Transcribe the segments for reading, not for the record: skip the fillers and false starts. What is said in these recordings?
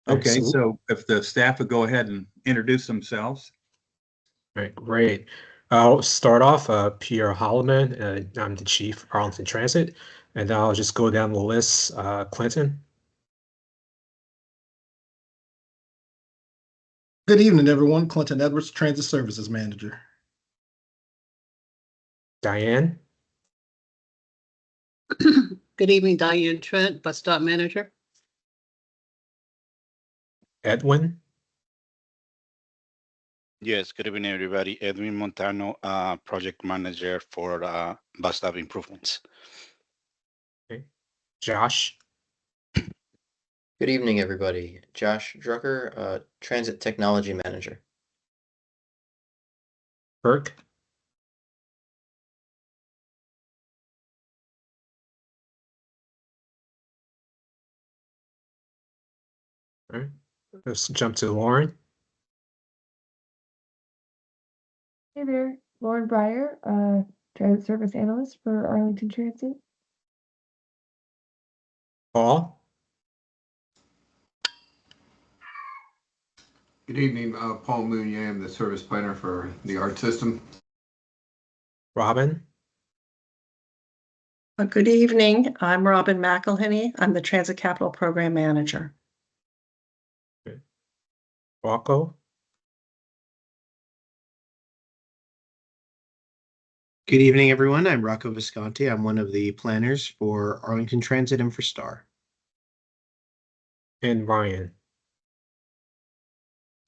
Okay, so if the staff would go ahead and introduce themselves. Right, great. I'll start off, Pierre Holloman, I'm the chief of Arlington Transit, and I'll just go down the list. Clinton, Good evening, everyone. Clinton Edwards, Transit Services Manager. Diane, Good evening, Diane Trent, Bus Stop Manager. Edwin, Yes, good evening, everybody. Edwin Montano, project manager for bus stop improvements. okay. Josh, Good evening, everybody. Josh Drucker, Transit Technology Manager. Burke, all right. Let's jump to Lauren. Hey there, Lauren Breyer, Transit Service Analyst for Arlington Transit. Paul, Good evening, Paul Mounier. I'm the service planner for the ART system. Robin, Good evening. I'm Robin McElhenney. I'm the Transit Capital Program Manager. Rocco, Good evening, everyone. I'm Rocco Visconti. I'm one of the planners for Arlington Transit and for STAR. and Ryan.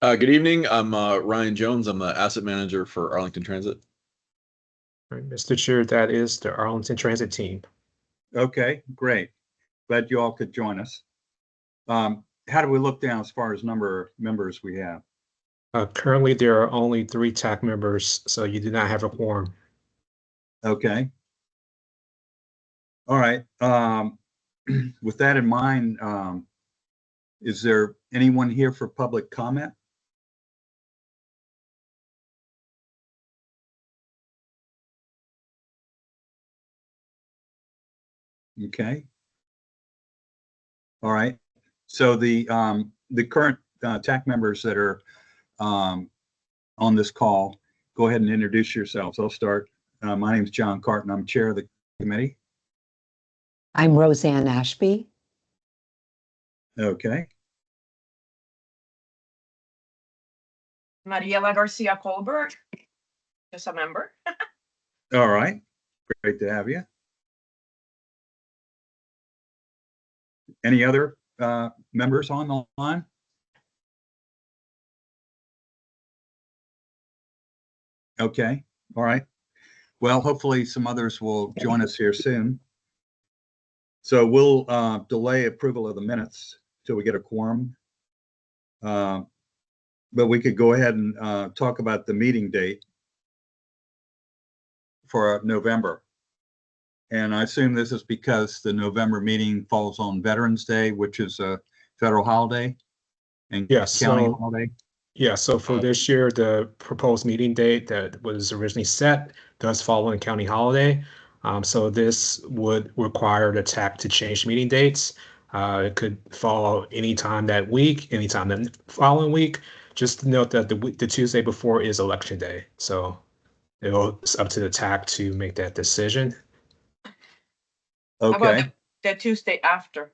Good evening. I'm Ryan Jones. I'm the asset manager for Arlington Transit. All right, Mr. Chair, that is the Arlington Transit team. Okay, great. Glad you all could join us. How do we look down as far as number of members we have? Currently, there are only 3 TAC members, so you do not have a quorum. Okay. All right. With that in mind, is there anyone here for public comment? Okay. All right. So the current TAC members that are on this call, go ahead and introduce yourselves. I'll start. My name is John Carton. I'm chair of the committee. I'm Roseanne Ashby. Okay. Mariela Garcia Colbert, just a member. All right. Great to have you. Any other members on the line? Okay. All right. Well, hopefully some others will join us here soon. So we'll delay approval of the minutes till we get a quorum. But we could go ahead and talk about the meeting date for November. And I assume this is because the November meeting falls on Veterans Day, which is a federal holiday and county holiday. Yeah, so for this year, the proposed meeting date that was originally set does fall on a county holiday. So this would require the TAC to change meeting dates. It could fall anytime that week, anytime the following week. Just note that the Tuesday before is election day. So it's up to the TAC to make that decision. Okay. How about the Tuesday after?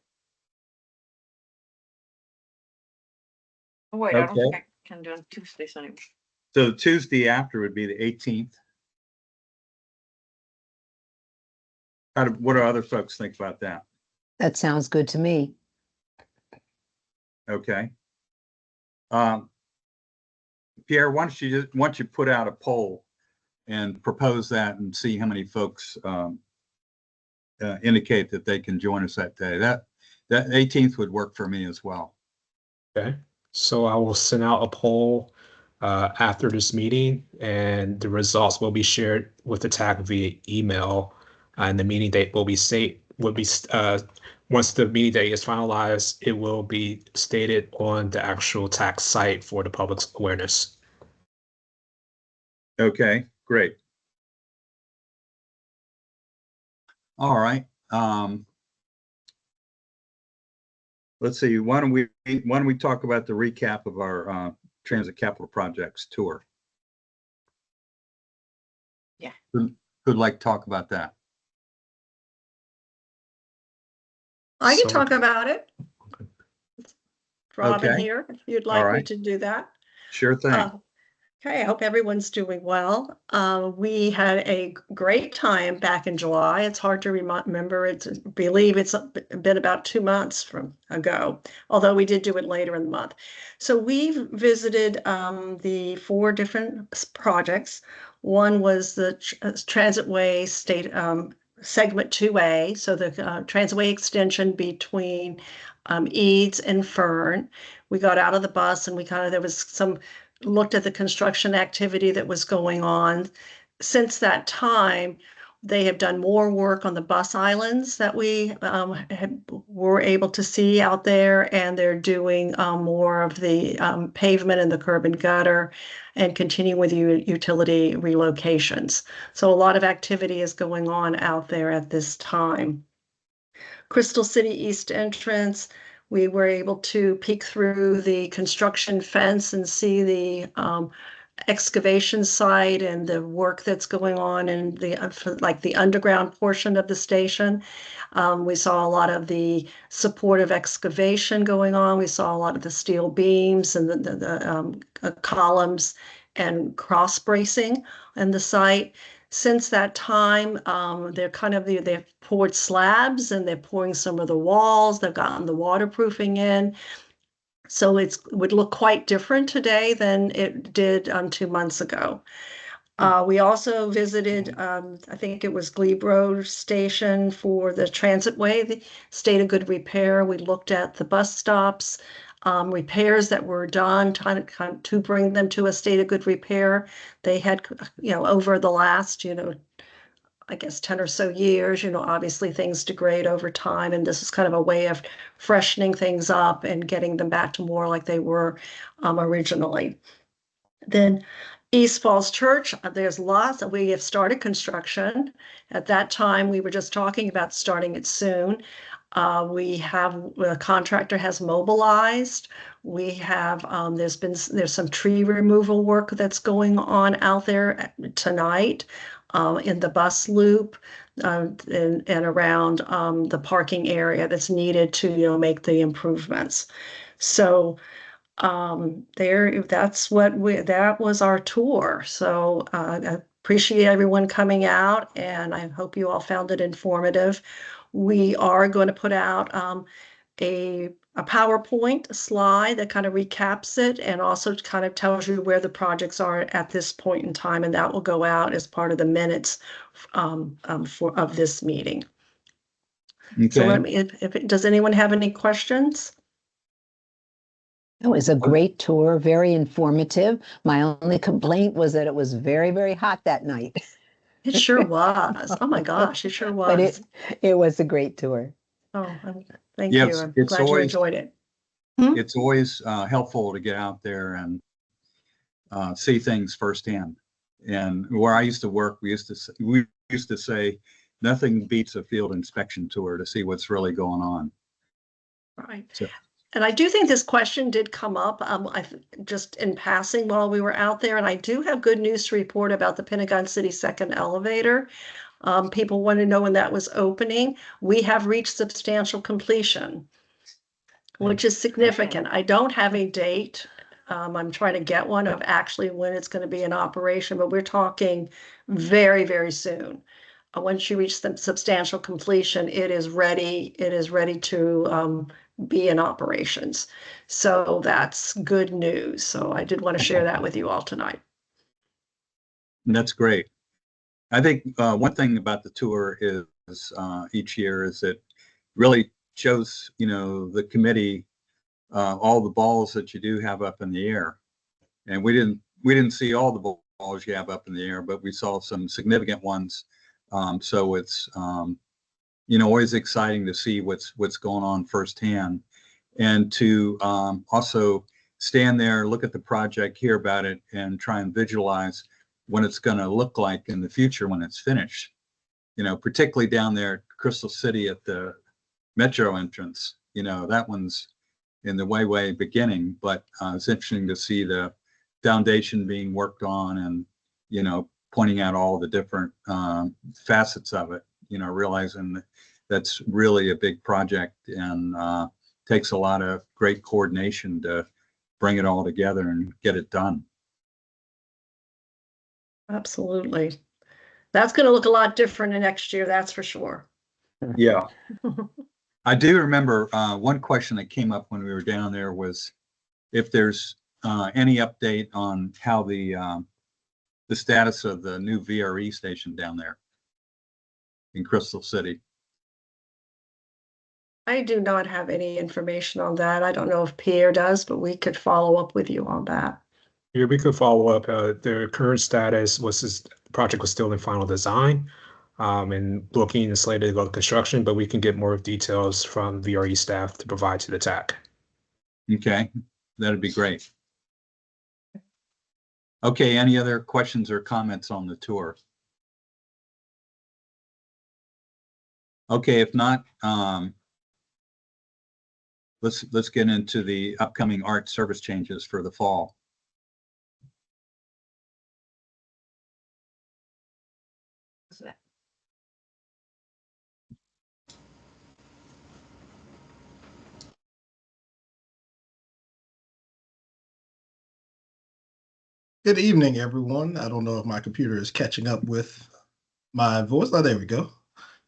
Oh, wait, I don't think I can do on Tuesdays anymore. So the Tuesday after would be the 18th. What do other folks think about that? That sounds good to me. Okay. Pierre, why don't you put out a poll and propose that and see how many folks indicate that they can join us that day. That 18th would work for me as well. Okay, so I will send out a poll after this meeting, and the results will be shared with the TAC via email, and the meeting date will be once the meeting date is finalized, it will be stated on the actual TAC site for the public's awareness. Okay, great. All right. let's see, why don't we talk about the recap of our transit capital projects tour? Yeah. Who'd like to talk about that? I can So- talk about it. Robin Okay. here, if you'd All like me right. to do that. Sure thing. Okay, I hope everyone's doing well. We had a great time back in July. It's hard to remember it, to believe it's been about 2 months from ago, although we did do it later in the month. So we've visited the 4 different projects. One was the Transitway State Segment 2A, so the Transitway extension between Eads and Fern. We got out of the bus and there was some looked at the construction activity that was going on. Since that time, they have done more work on the bus islands that we were able to see out there, and they're doing more of the pavement and the curb and gutter and continuing with utility relocations. So a lot of activity is going on out there at this time. Crystal City East entrance, we were able to peek through the construction fence and see the excavation site and the work that's going on in the underground portion of the station. We saw a lot of the supportive excavation going on. We saw a lot of the steel beams and the columns and cross bracing in the site. Since that time, they've poured slabs and they're pouring some of the walls. They've gotten the waterproofing in. So it would look quite different today than it did 2 months ago. We also visited, I think it was Glebe Station for the Transitway, the state of good repair. We looked at the bus stops, repairs that were done, trying to bring them to a state of good repair. They had, over the last, I guess 10 or so years, obviously things degrade over time, and this is kind of a way of freshening things up and getting them back to more like they were originally. Then East Falls Church, there's lots. We have started construction. At that time, we were just talking about starting it soon. The contractor has mobilized. We have, there's some tree removal work that's going on out there tonight in the bus loop and around the parking area that's needed to, make the improvements. So that was our tour. So I appreciate everyone coming out, and I hope you all found it informative. We are going to put out a PowerPoint slide that kind of recaps it and also kind of tells you where the projects are at this point in time, and that will go out as part of the minutes of this meeting. Okay. So does anyone have any questions? It was a great tour, very informative. My only complaint was that it was very, very hot that night. It sure was. Oh my gosh, it sure was. But it was a great tour. Oh, thank Yeah, you. I'm it's glad you always- enjoyed it. It's always helpful to get out there and see things firsthand. And where I used to work, we used to say nothing beats a field inspection tour to see what's really going on. Right. So, And I do think this question did come up just in passing while we were out there. And I do have good news to report about the Pentagon City second elevator. People want to know when that was opening. We have reached substantial completion, which is significant. I don't have a date. I'm trying to get one of actually when it's going to be in operation, but we're talking very, very soon. Once you reach the substantial completion, it is ready. It is ready to be in operations. So that's good news. So I did want to share that with you all tonight. that's great. I think one thing about the tour is each year is it really shows, the committee all the balls that you do have up in the air. And we didn't see all the balls you have up in the air, but we saw some significant ones. So it's always exciting to see what's going on firsthand, and to also stand there, look at the project, hear about it, and try and visualize what it's going to look like in the future when it's finished. Particularly down there at Crystal City at the metro entrance. that one's in the way beginning, but it's interesting to see the foundation being worked on and, pointing out all the different facets of it, realizing that that's really a big project and takes a lot of great coordination to bring it all together and get it done. Absolutely. That's going to look a lot different next year, that's for sure. Yeah. I do remember one question that came up when we were down there was if there's any update on how the status of the new VRE station down there in Crystal City. I do not have any information on that. I don't know if Pierre does, but we could follow up with you on that. Yeah, we could follow up. The current status was the project was still in final design and looking and slated to go to construction, but we can get more details from VRE staff to provide to the TAC. Okay, that'd be great. Okay, any other questions or comments on the tour? Okay, if not, let's get into the upcoming art service changes for the fall. Good evening, everyone. I don't know if my computer is catching up with my voice. Oh, there we go.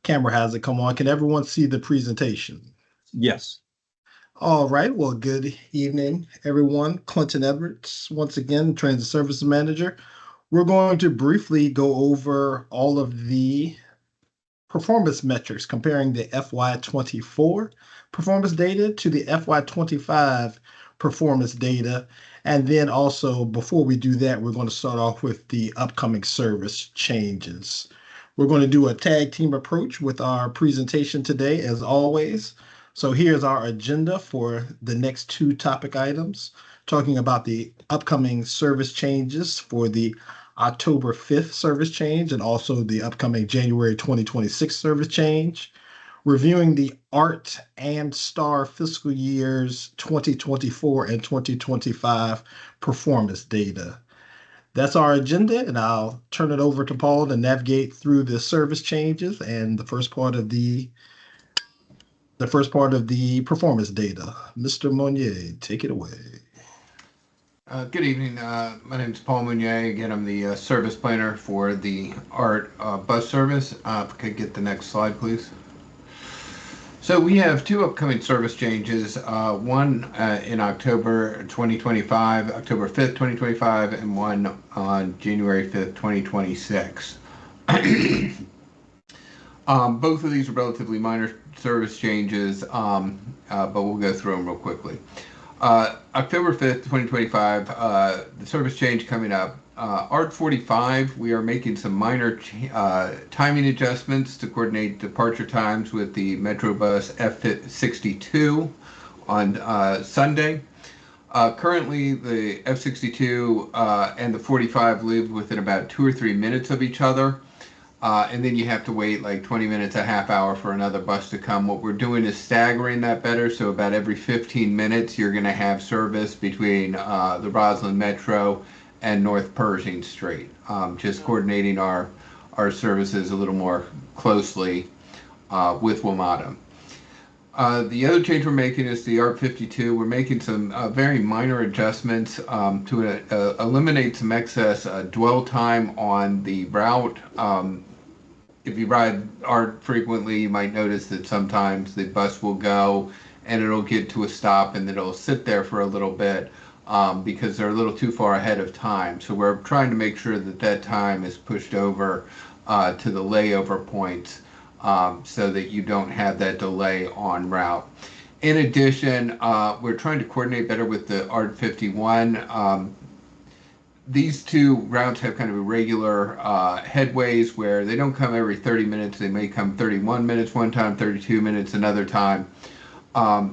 Camera has it come on. Can everyone see the presentation? Yes. All right. Well, good evening, everyone. Clinton Edwards, once again, Transit Services Manager. We're going to briefly go over all of the performance metrics comparing the FY24 performance data to the FY25 performance data. And then also, before we do that, we're going to start off with the upcoming service changes. We're going to do a tag team approach with our presentation today, as always. So here's our agenda for the next two topic items, talking about the upcoming service changes for the October 5th service change and also the upcoming January 2026 service change, reviewing the ART and STAR fiscal years 2024 and 2025 performance data. That's our agenda, and I'll turn it over to Paul to navigate through the service changes and the first part of the performance data. Mr. Monnier, take it away. Good evening. My name is Paul Mounier. Again, I'm the service planner for the ART bus service. If I could get the next slide, please. So we have two upcoming service changes, one in October 2025, October 5th, 2025, and one on January 5th, 2026. Both of these are relatively minor service changes, but we'll go through them real quickly. October 5th, 2025, the service change coming up. ART 45, we are making some minor timing adjustments to coordinate departure times with the Metrobus F62 on Sunday. Currently, the F62 and the 45 live within about 2 or 3 minutes of each other. And then you have to wait like 20 minutes, a half hour for another bus to come. What we're doing is staggering that better. So about every 15 minutes, you're going to have service between the Roslyn Metro and North Pershing Street. Just coordinating our services a little more closely with WMATA. The other change we're making is the ART 52. We're making some very minor adjustments to eliminate some excess dwell time on the route. If you ride ART frequently, you might notice that sometimes the bus will go and it'll get to a stop and then it'll sit there for a little bit because they're a little too far ahead of time. So we're trying to make sure that that time is pushed over to the layover points so that you don't have that delay on route. In addition, we're trying to coordinate better with the ART 51. These two routes have kind of irregular headways where they don't come every 30 minutes. They may come 31 minutes one time, 32 minutes another time.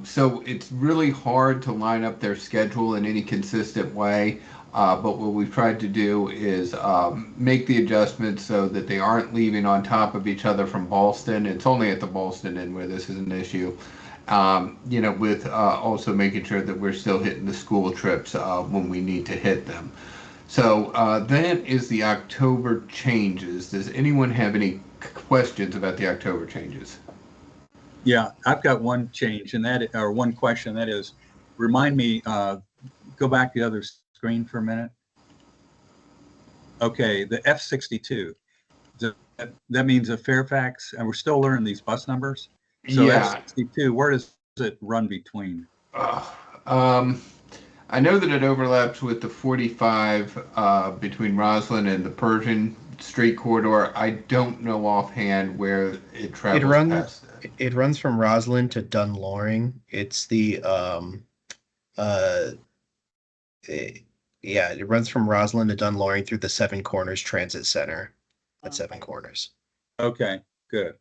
So it's really hard to line up their schedule in any consistent way. But what we've tried to do is make the adjustments so that they aren't leaving on top of each other from Ballston. It's only at the Ballston end where this is an issue. With also making sure that we're still hitting the school trips when we need to hit them. So that is the October changes. Does anyone have any questions about the October changes? Yeah, I've got one change, or one question. That is, remind me. Go back to the other screen for a minute. Okay, the F62. That means a Fairfax, and we're still learning these bus numbers. So Yeah. F62, where does it run between? I know that it overlaps with the 45 between Roslyn and the Persian Street corridor. I don't know offhand where it travels past that. It runs from Roslyn to Dunloring. It's the it runs from Roslyn to Dunloring through the Seven Corners Transit Center at Seven Corners. Okay, good.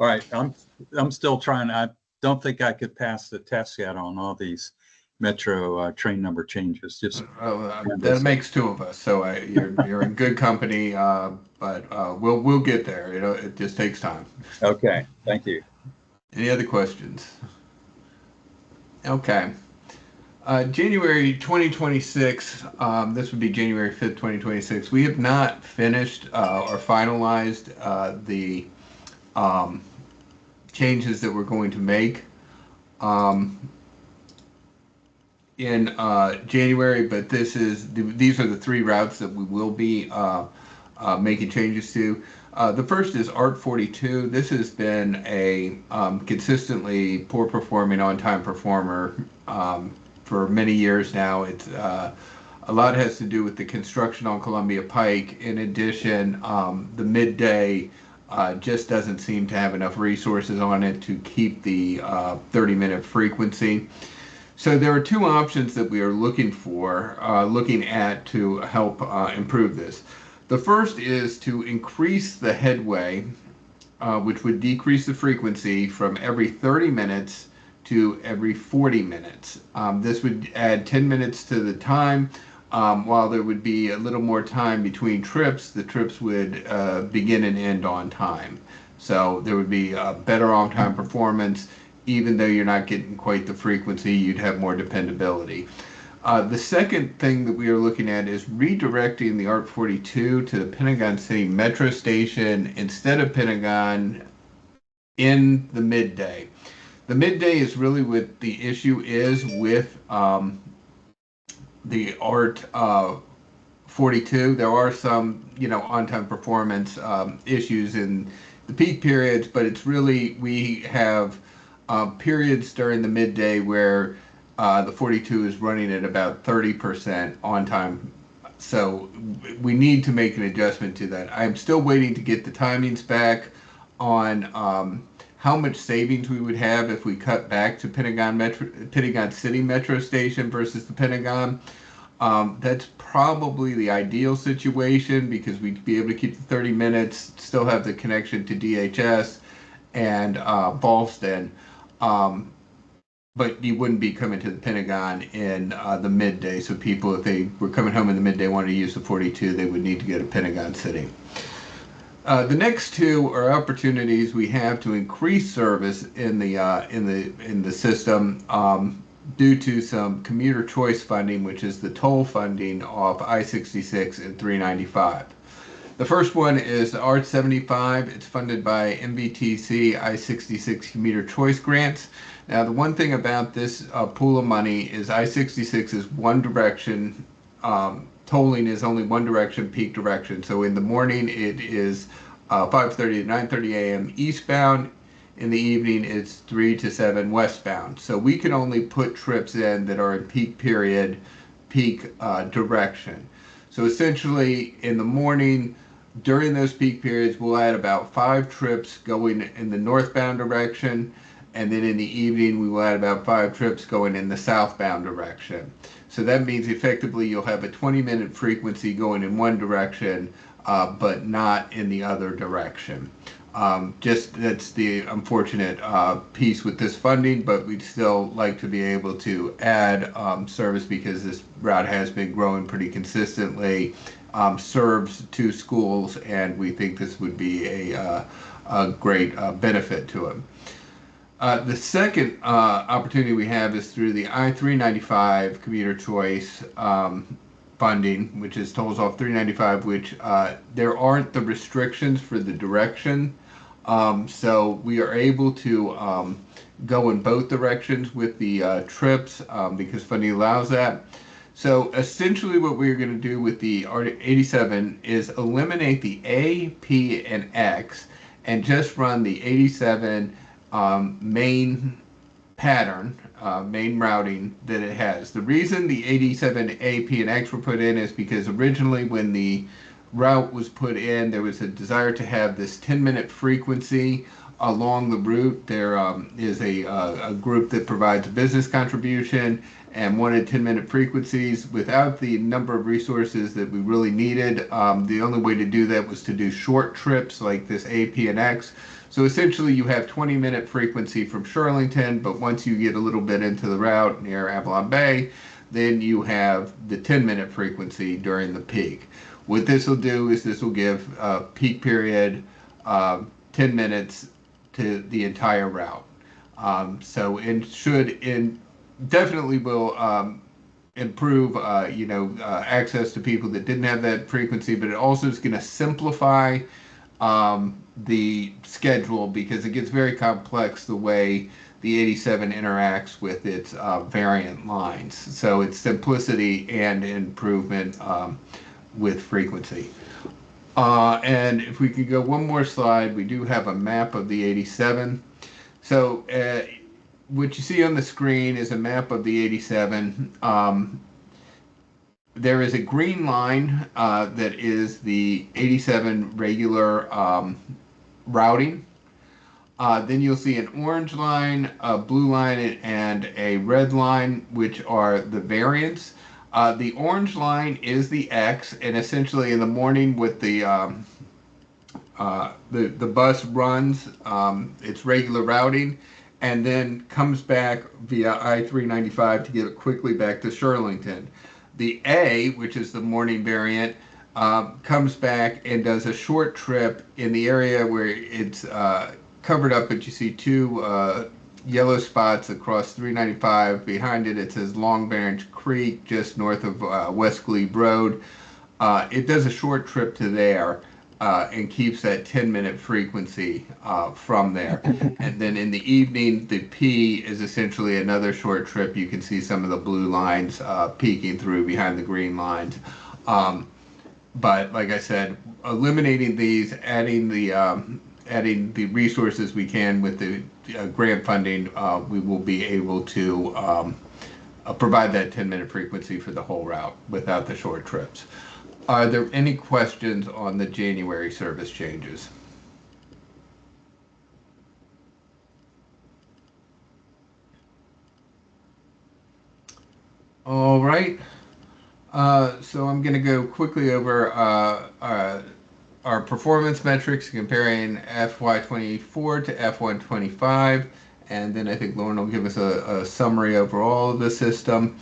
All right, I'm still trying. I don't think I could pass the test yet on all these metro train number changes. Just that makes two of us, so you're in good company. But we'll get there. It just takes time. Okay, thank you. Any other questions? Okay. January 2026, this would be January 5th, 2026. We have not finished or finalized the changes that we're going to make in January, but these are the three routes that we will be making changes to. The first is ART 42. This has been a consistently poor performing on-time performer for many years now. It's a lot has to do with the construction on Columbia Pike. In addition, the midday just doesn't seem to have enough resources on it to keep the 30-minute frequency. So there are two options that we are looking at to help improve this. The first is to increase the headway, which would decrease the frequency from every 30 minutes to every 40 minutes. This would add 10 minutes to the time. While there would be a little more time between trips, the trips would begin and end on time. So there would be a better on-time performance. Even though you're not getting quite the frequency, you'd have more dependability. The second thing that we are looking at is redirecting the ART 42 to the Pentagon City Metro Station instead of Pentagon in the midday. The midday is really what the issue is with the ART 42. There are some, on-time performance issues in the peak periods, but it's really, we have periods during the midday where the 42 is running at about 30% on time. So we need to make an adjustment to that. I'm still waiting to get the timings back on how much savings we would have if we cut back to Pentagon City Metro Station versus the Pentagon. That's probably the ideal situation because we'd be able to keep the 30 minutes, still have the connection to DHS and Ballston. But you wouldn't be coming to the Pentagon in the midday. So people, if they were coming home in the midday, wanted to use the 42, they would need to go to Pentagon City. The next two are opportunities we have to increase service in the system due to some commuter choice funding, which is the toll funding off I-66 and 395. The first one is ART 75. It's funded by MVTC I-66 commuter choice grants. Now, the one thing about this pool of money is I-66 is one direction. Tolling is only one direction, peak direction. So in the morning, it is 5:30 to 9:30 a.m. eastbound. In the evening, it's 3 to 7 westbound. So we can only put trips in that are in peak period, peak direction. So essentially, in the morning, during those peak periods, we'll add about 5 trips going in the northbound direction. And then in the evening, we will add about 5 trips going in the southbound direction. So that means effectively you'll have a 20-minute frequency going in one direction, but not in the other direction. Just that's the unfortunate piece with this funding, but we'd still like to be able to add service because this route has been growing pretty consistently, serves 2 schools, and we think this would be a great benefit to them. The second opportunity we have is through the I-395 commuter choice funding, which is tolls off 395, which there aren't the restrictions for the direction. So we are able to go in both directions with the trips because funding allows that. So essentially what we're going to do with the 87 is eliminate the A, P, and X and just run the 87 main pattern, main routing that it has. The reason the 87 A, P, and X were put in is because originally when the route was put in, there was a desire to have this 10-minute frequency along the route. There is a group that provides a business contribution and wanted 10-minute frequencies without the number of resources that we really needed. The only way to do that was to do short trips like this A, P, and X. So essentially you have 20-minute frequency from Arlington, but once you get a little bit into the route near Avalon Bay, then you have the 10-minute frequency during the peak. What this will do is this will give peak period 10 minutes to the entire route. So it should definitely will improve access to people that didn't have that frequency, but it also is going to simplify the schedule because it gets very complex the way the 87 interacts with its variant lines. So it's simplicity and improvement with frequency. And if we could go one more slide, we do have a map of the 87. So what you see on the screen is a map of the 87. There is a green line that is the 87 regular routing. Then you'll see an orange line, a blue line, and a red line, which are the variants. The orange line is the X, and essentially in the morning with the bus runs its regular routing and then comes back via I-395 to get it quickly back to Arlington. The A, which is the morning variant, comes back and does a short trip in the area where it's covered up, but you see 2 yellow spots across 395. Behind it, it says Long Branch Creek, just north of West Glebe Road. It does a short trip to there and keeps that 10-minute frequency from there. And then in the evening, the P is essentially another short trip. You can see some of the blue lines peeking through behind the green lines. But like I said, eliminating these, adding the resources we can with the grant funding, we will be able to provide that 10-minute frequency for the whole route without the short trips. Are there any questions on the January service changes? All right. So I'm going to go quickly over our performance metrics comparing FY24 to FY25, and then I think Lauren will give us a summary overall of the system.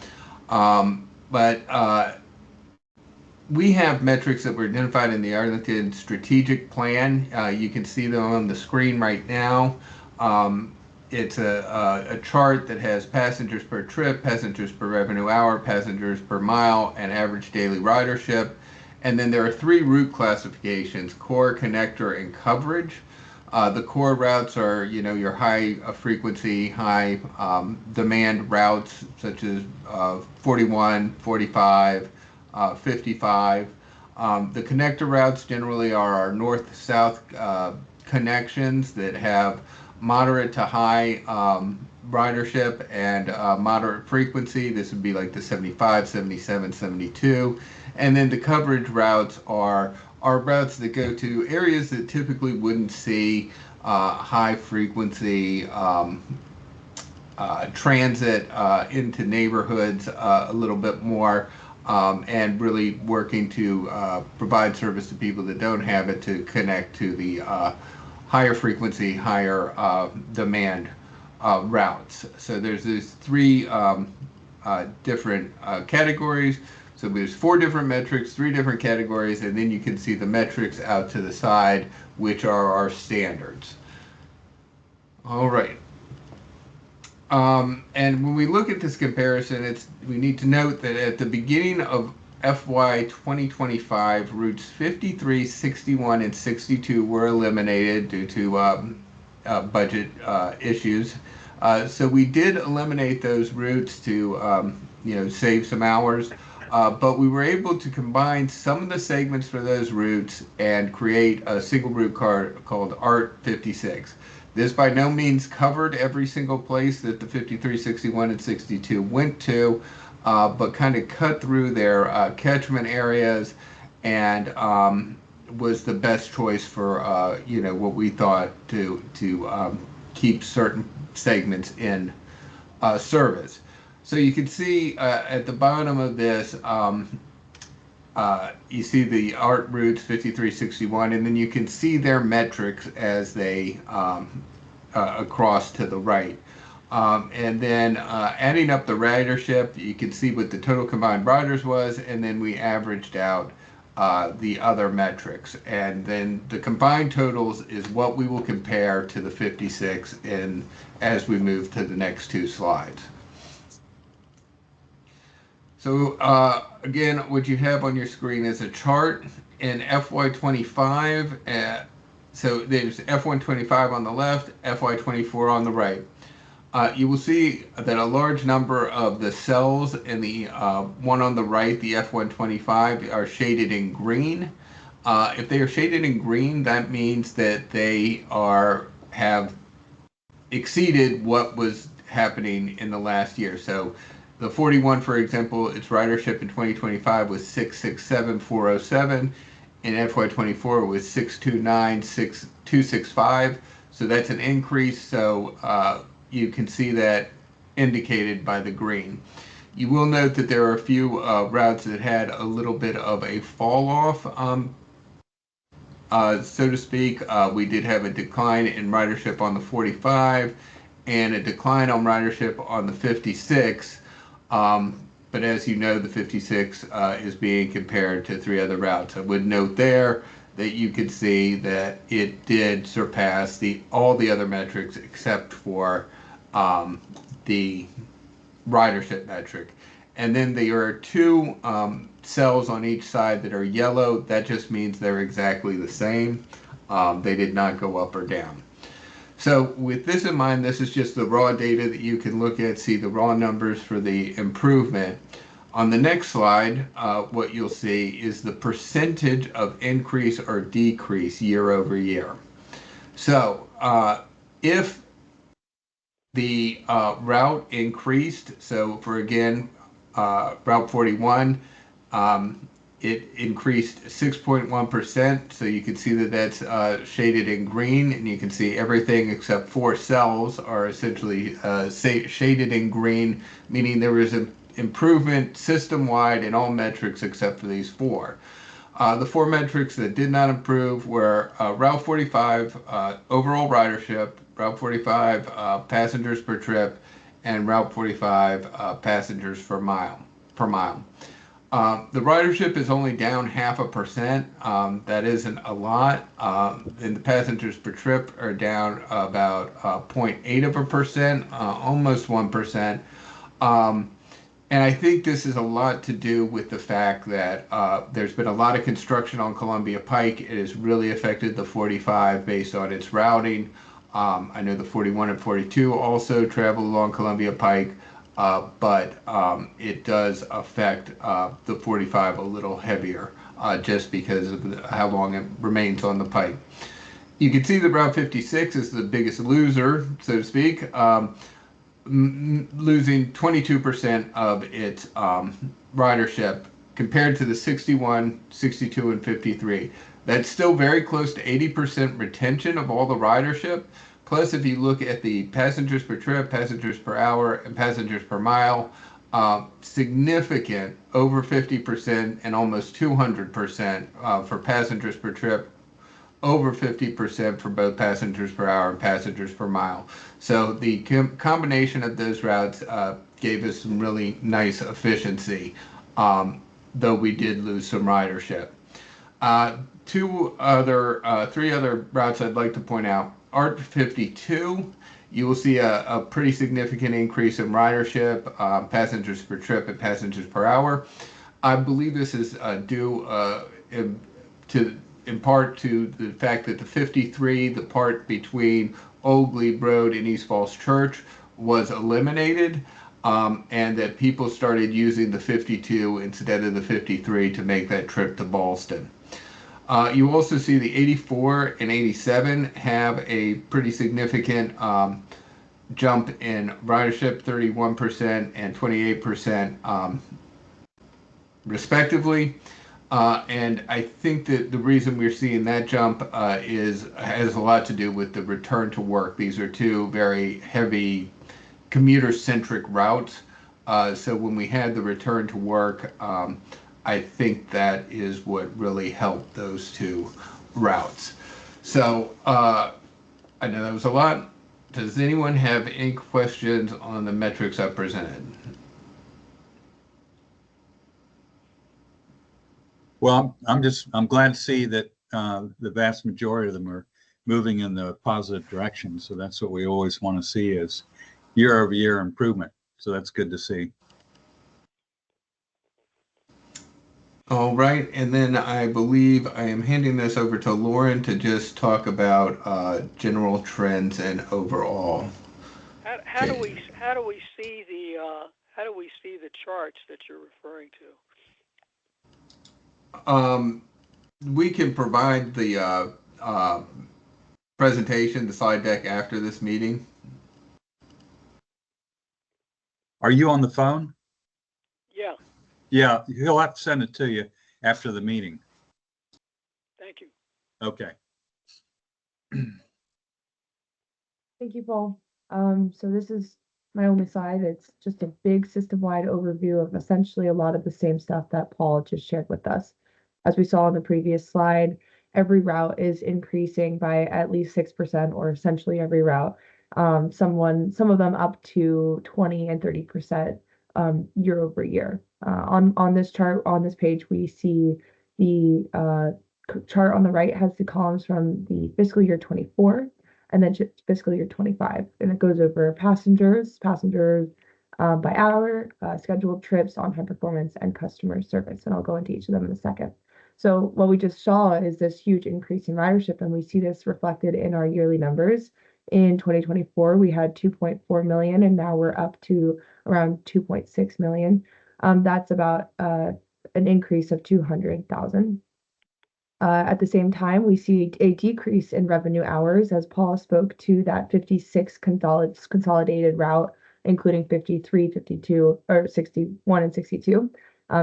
We have metrics that were identified in the Arlington strategic plan. You can see them on the screen right now. It's a chart that has passengers per trip, passengers per revenue hour, passengers per mile, and average daily ridership. And then there are 3 route classifications: core, connector, and coverage. The core routes are, your high frequency, high demand routes such as 41, 45, 55. The connector routes generally are our north-south connections that have moderate to high ridership and moderate frequency. This would be like the 75, 77, 72. And then the coverage routes are routes that go to areas that typically wouldn't see high frequency transit into neighborhoods a little bit more, and really working to provide service to people that don't have it to connect to the higher frequency, higher demand routes. So there's these three different categories. So there's 4 different metrics, 3 different categories, and then you can see the metrics out to the side, which are our standards. All right. And when we look at this comparison, we need to note that at the beginning of FY 2025, routes 53, 61, and 62 were eliminated due to budget issues. So we did eliminate those routes to save some hours. But we were able to combine some of the segments for those routes and create a single route card called ART 56. This by no means covered every single place that the 53, 61, and 62 went to, but kind of cut through their catchment areas and was the best choice for what we thought to keep certain segments in service. So you can see at the bottom of this, you see the ART routes 5361, and then you can see their metrics as they across to the right. And then adding up the ridership, you can see what the total combined riders was, and then we averaged out the other metrics. And then the combined totals is what we will compare to the 56 as we move to the next 2 slides. So again, what you have on your screen is a chart in FY25. So there's FY25 on the left, FY24 on the right. You will see that a large number of the cells in the one on the right, the F125, are shaded in green. If they are shaded in green, that means that they have exceeded what was happening in the last year. So the 41, for example, its ridership in 2025 was 667,407. In FY24, it was 629,265. So that's an increase. So you can see that indicated by the green. You will note that there are a few routes that had a little bit of a fall off, so to speak. We did have a decline in ridership on the 45 and a decline on ridership on the 56. But as you know, the 56 is being compared to 3 other routes. I would note there that you could see that it did surpass all the other metrics except for the ridership metric. And then there are 2 cells on each side that are yellow. That just means they're exactly the same. They did not go up or down. So with this in mind, this is just the raw data that you can look at, see the raw numbers for the improvement. On the next slide, what you'll see is the percentage of increase or decrease year over year. So if the route increased, so for again, Route 41, it increased 6.1%. So you can see that that's shaded in green, and you can see everything except 4 cells are essentially shaded in green, meaning there was an improvement system-wide in all metrics except for these 4. The 4 metrics that did not improve were Route 45 overall ridership, Route 45 passengers per trip, and Route 45 passengers per mile. The ridership is only down 0.5%. That isn't a lot. And the passengers per trip are down about 0.8%, almost 1%. And I think this is a lot to do with the fact that there's been a lot of construction on Columbia Pike. It has really affected the 45 based on its routing. I know the 41 and 42 also travel along Columbia Pike. But it does affect the 45 a little heavier just because of how long it remains on the pike. You can see that Route 56 is the biggest loser, so to speak, losing 22% of its ridership compared to the 61, 62, and 53. That's still very close to 80% retention of all the ridership. Plus, if you look at the passengers per trip, passengers per hour, and passengers per mile, significant, over 50% and almost 200% for passengers per trip over 50% for both passengers per hour and passengers per mile. So the combination of those routes gave us some really nice efficiency, though we did lose some ridership. Three other routes I'd like to point out. ART 52, you will see a pretty significant increase in ridership, passengers per trip and passengers per hour. I believe this is due in part to the fact that the 53, the part between Old Glebe Road and East Falls Church, was eliminated, and that people started using the 52 instead of the 53 to make that trip to Ballston. You also see the 84 and 87 have a pretty significant jump in ridership, 31% and 28% respectively. And I think that the reason we're seeing that jump has a lot to do with the return to work. These are two very heavy commuter-centric routes. So when we had the return to work, I think that is what really helped those two routes. So I know that was a lot. Does anyone have any questions on the metrics I presented? Well, I'm glad to see that the vast majority of them are moving in the positive direction. So that's what we always want to see, is year-over-year improvement. So that's good to see. All right, and then I believe I am handing this over to Lauren to just talk about general trends and overall. How do we see the charts that you're referring to? We can provide the presentation, the slide deck, after this meeting. Are you on the phone? Yeah. Yeah, he'll have to send it to you after the meeting. Thank you. Okay. Thank you, Paul. So this is my only slide. It's just a big system-wide overview of essentially a lot of the same stuff that Paul just shared with us. As we saw on the previous slide, every route is increasing by at least 6%, or essentially every route. Some of them up to 20 and 30% year over year. On this chart, on this page, we see the chart on the right has the columns from the fiscal year 24 and then fiscal year 25. And it goes over passengers by hour, scheduled trips, on-time performance, and customer service. And I'll go into each of them in a second. So what we just saw is this huge increase in ridership, and we see this reflected in our yearly numbers. In 2024, we had 2.4 million, and now we're up to around 2.6 million. That's about an increase of 200,000. At the same time, we see a decrease in revenue hours, as Paul spoke to that 56 consolidated route, including 53, 52, or 61 and 62.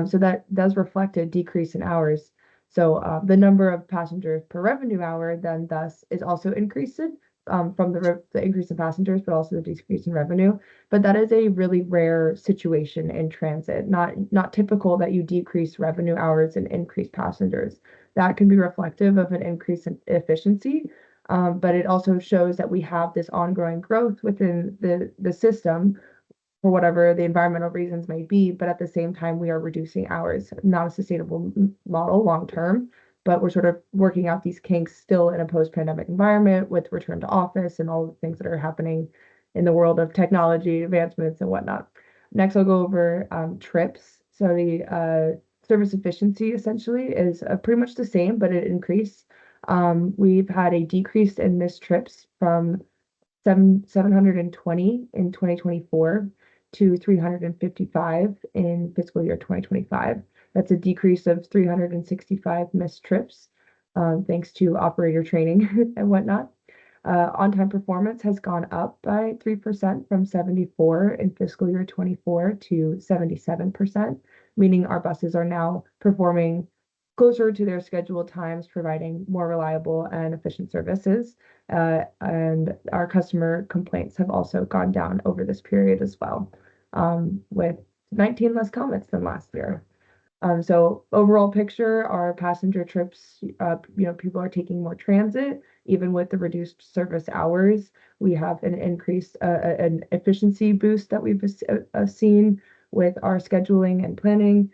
So that does reflect a decrease in hours. So the number of passengers per revenue hour then thus is also increasing from the increase in passengers, but also the decrease in revenue. But that is a really rare situation in transit. Not typical that you decrease revenue hours and increase passengers. That can be reflective of an increase in efficiency, but it also shows that we have this ongoing growth within the system for whatever the environmental reasons may be, but at the same time, we are reducing hours. Not a sustainable model long term, but we're sort of working out these kinks still in a post-pandemic environment with return to office and all the things that are happening in the world of technology advancements and whatnot. Next, I'll go over trips. So the service efficiency essentially is pretty much the same, but it increased. We've had a decrease in missed trips from 720 in 2024 to 355 in fiscal year 2025. That's a decrease of 365 missed trips, thanks to operator training and whatnot. On-time performance has gone up by 3% from 74 in fiscal year 24 to 77%, meaning our buses are now performing closer to their scheduled times, providing more reliable and efficient services. And our customer complaints have also gone down over this period as well, with 19 less comments than last year. So overall picture, our passenger trips, people are taking more transit, even with the reduced service hours. We have an increased, an efficiency boost that we've seen with our scheduling and planning.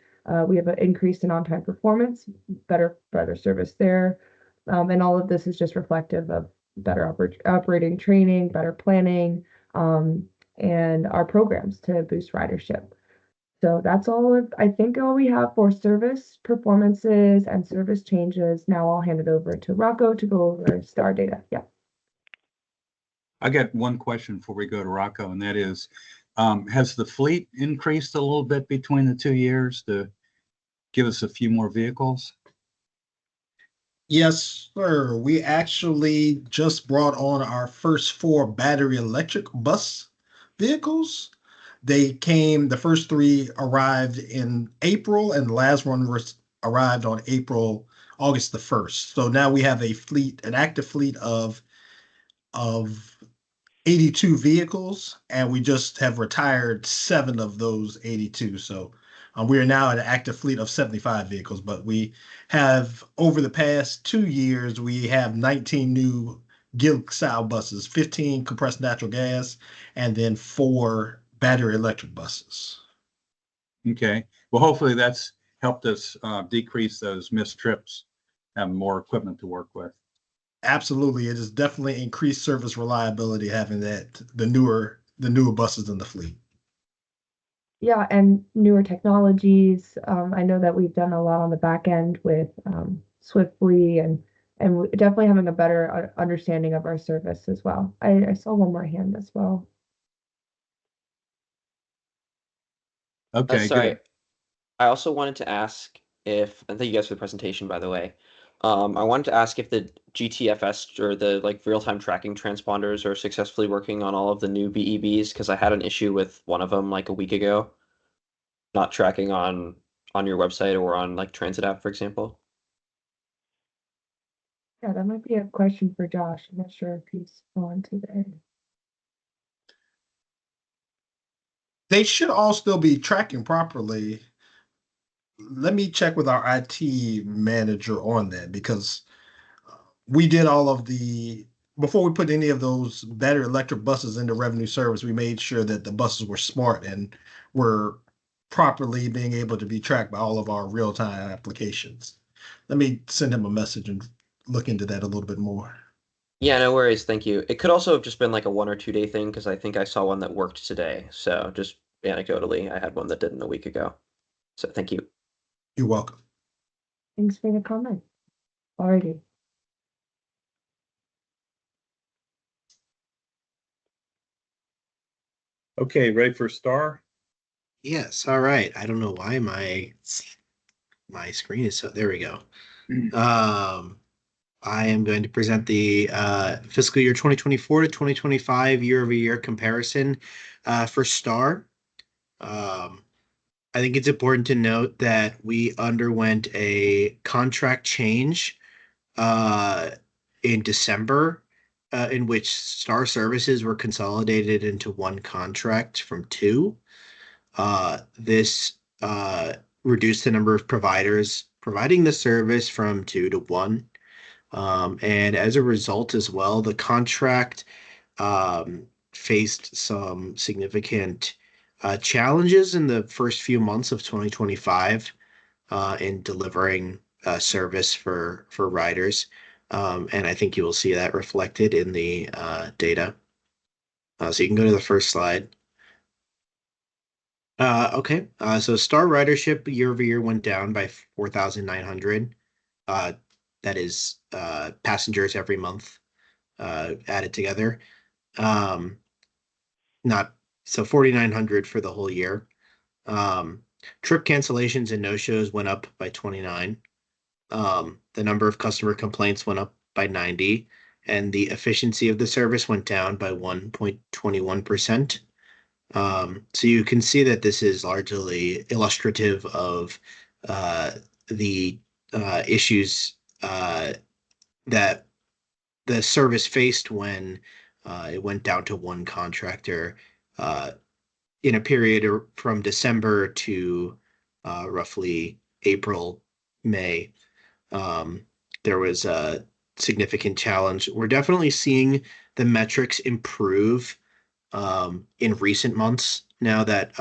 We have an increase in on-time performance, better service there. And all of this is just reflective of better operating training, better planning, and our programs to boost ridership. So that's I think all we have for service performances and service changes. Now I'll hand it over to Rocco to go over star data. Yeah. I got one question before we go to Rocco, and that is, has the fleet increased a little bit between the 2 years to give us a few more vehicles? Yes, sir. We actually just brought on our first 4 battery electric bus vehicles. The first 3 arrived in April, and the last one arrived on August the 1st. So now we have an active fleet of 82 vehicles, and we just have retired 7 of those 82. So we are now at an active fleet of 75 vehicles, but we have, over the past 2 years, we have 19 new GILG style buses, 15 compressed natural gas, and then 4 battery electric buses. Okay. Well, hopefully that's helped us decrease those missed trips, have more equipment to work with. Absolutely. It has definitely increased service reliability having the newer buses in the fleet. Yeah, and newer technologies. I know that we've done a lot on the back end with Swiftly and definitely having a better understanding of our service as well. I saw one more hand as well. Okay, Sorry. good. I also wanted to ask and thank you guys for the presentation, by the way. I wanted to ask if the GTFS or the real-time tracking transponders are successfully working on all of the new BEBs, because I had an issue with one of them like a week ago, not tracking on your website or on Transit app, for example. Yeah, that might be a question for Josh. I'm not sure if he's on today. They should all still be tracking properly. Let me check with our IT manager on that, because we did before we put any of those battery electric buses into revenue service, we made sure that the buses were smart and were properly being able to be tracked by all of our real-time applications. Let me send him a message and look into that a little bit more. Yeah, no worries. Thank you. It could also have just been like a 1 or 2 day thing, because I think I saw one that worked today. So just anecdotally, I had one that didn't a week ago. So thank you. You're welcome. Thanks for the comment. Alrighty. Okay, ready for star? Yes. All right. I don't know why my screen is there we go. I am going to present the fiscal year 2024 to 2025 year-over-year comparison for STAR. I think it's important to note that we underwent a contract change in December, in which STAR services were consolidated into one contract from 2. This reduced the number of providers providing the service from 2 to 1. And as a result as well, the contract faced some significant challenges in the first few months of 2025 in delivering service for riders. And I think you will see that reflected in the data. So you can go to the first slide. Okay, so STAR ridership year over year went down by 4,900. That is passengers every month added together. Not so 4,900 for the whole year. Trip cancellations and no-shows went up by 29. The number of customer complaints went up by 90, and the efficiency of the service went down by 1.21%. So you can see that this is largely illustrative of the issues that the service faced when it went down to one contractor in a period from December to roughly April, May, there was a significant challenge. We're definitely seeing the metrics improve in recent months now that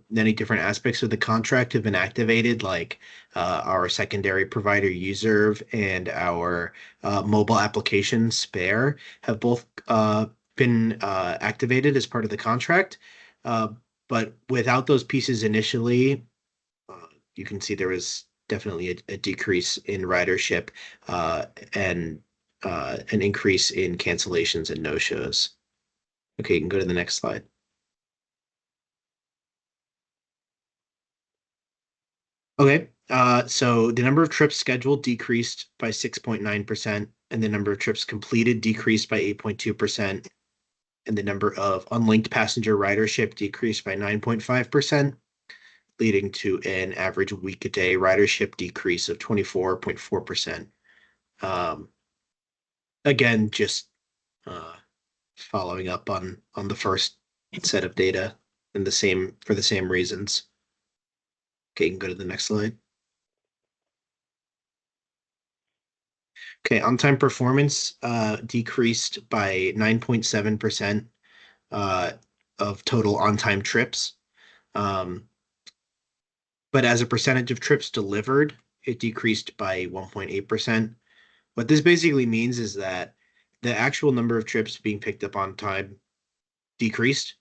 many different aspects of the contract have been activated, like our secondary provider Userve and our mobile application Spare have both been activated as part of the contract. But without those pieces initially, you can see there was definitely a decrease in ridership and an increase in cancellations and no-shows. Okay, you can go to the next slide. Okay, so the number of trips scheduled decreased by 6.9%, and the number of trips completed decreased by 8.2%, and the number of unlinked passenger ridership decreased by 9.5%, leading to an average week-a-day ridership decrease of 24.4%. Again, just following up on the first set of data and for the same reasons. Okay, you can go to the next slide. Okay, on-time performance decreased by 9.7% of total on-time trips. But as a percentage of trips delivered, it decreased by 1.8%. What this basically means is that the actual number of trips being picked up on time decreased,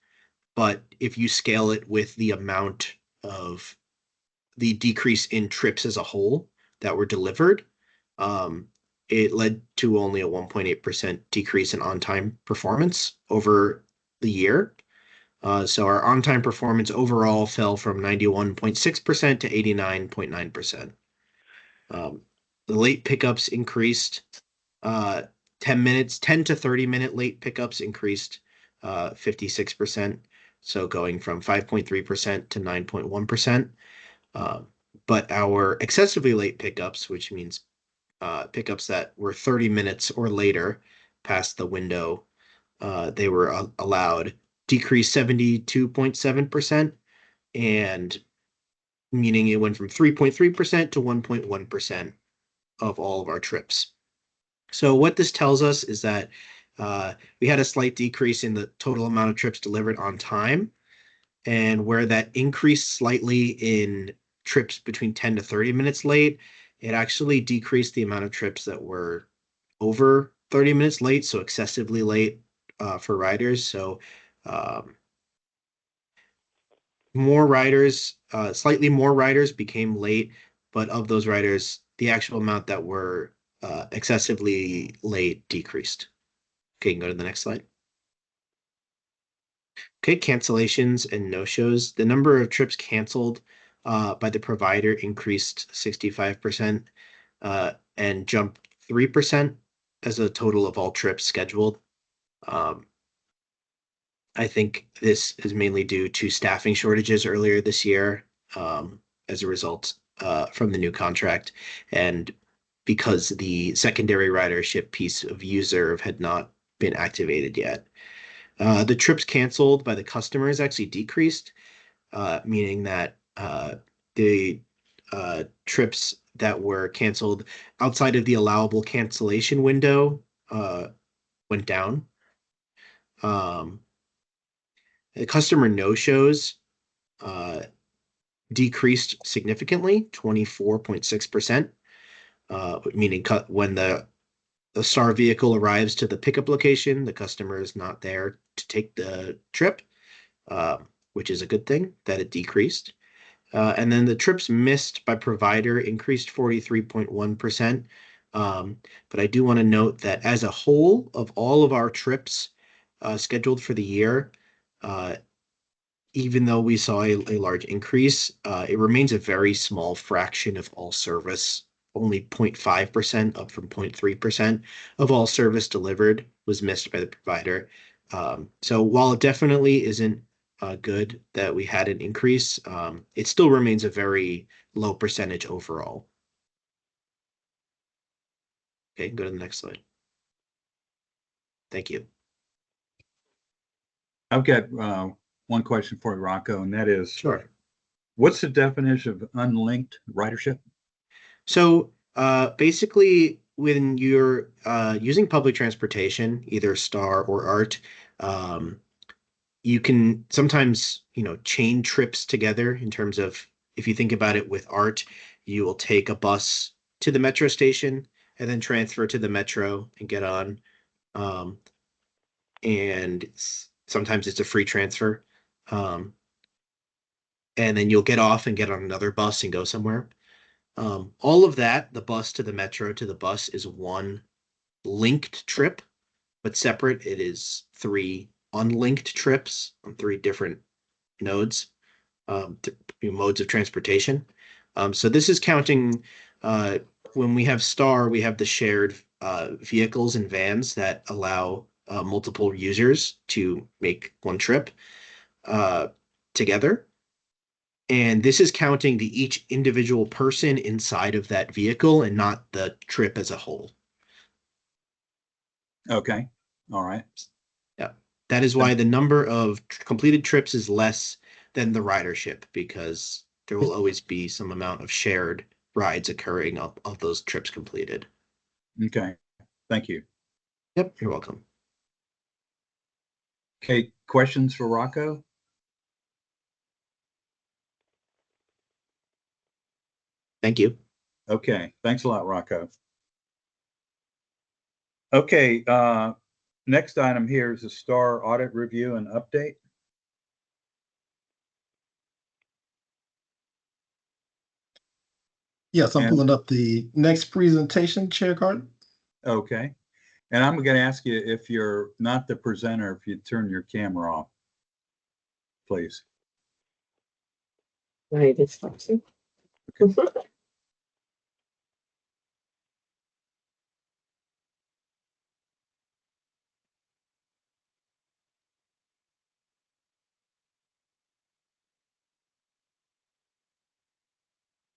but if you scale it with the amount of the decrease in trips as a whole that were delivered, it led to only a 1.8% decrease in on-time performance over the year. So our on-time performance overall fell from 91.6% to 89.9%. The late pickups increased 10 to 30-minute late pickups increased 56%, so going from 5.3% to 9.1%. But our excessively late pickups, which means pickups that were 30 minutes or later past the window they were allowed, decreased 72.7%, and meaning it went from 3.3% to 1.1% of all of our trips. So what this tells us is that we had a slight decrease in the total amount of trips delivered on time, and where that increased slightly in trips between 10 to 30 minutes late, it actually decreased the amount of trips that were over 30 minutes late, so excessively late for riders. So slightly more riders became late, but of those riders, the actual amount that were excessively late decreased. Okay, you can go to the next slide. Okay, cancellations and no-shows. The number of trips canceled by the provider increased 65% and jumped 3% as a total of all trips scheduled. I think this is mainly due to staffing shortages earlier this year as a result from the new contract, and because the secondary ridership piece of Userve had not been activated yet. The trips canceled by the customers actually decreased, meaning that the trips that were canceled outside of the allowable cancellation window went down. The customer no-shows decreased significantly, 24.6%, meaning when the STAR vehicle arrives to the pickup location, the customer is not there to take the trip, which is a good thing that it decreased. And then the trips missed by provider increased 43.1%. But I do want to note that as a whole of all of our trips scheduled for the year, even though we saw a large increase, it remains a very small fraction of all service. Only 0.5%, up from 0.3% of all service delivered was missed by the provider. So while it definitely isn't good that we had an increase, it still remains a very low percentage overall. Okay, go to the next slide. Thank you. I've got one question for you, Rocco, and that is, sure, what's the definition of unlinked ridership? So basically, when you're using public transportation, either Star or ART, um, you can sometimes, chain trips together in terms of if you think about it with ART, you will take a bus to the metro station and then transfer to the metro and get on. Um, and sometimes it's a free transfer. Um, and then you'll get off and get on another bus and go somewhere. All of that, the bus to the metro to the bus, is one linked trip, but separate. It is three unlinked trips on three different nodes, modes of transportation. So this is counting when we have Star, we have the shared vehicles and vans that allow multiple users to make one trip together. And this is counting each individual person inside of that vehicle and not the trip as a whole. Okay. All right. Yeah. That is why the number of completed trips is less than the ridership, because there will always be some amount of shared rides occurring of those trips completed. Okay. Thank you. Yep. You're welcome. Okay. Questions for Rocco? Thank you. Okay. Thanks a lot, Rocco. Okay. Next item here is a Star audit review and update. Yes, I'm pulling up the next presentation, Chair Carter. Okay. And I'm going to ask you, if you're not the presenter, if you turn your camera off, please. Right, it's fine.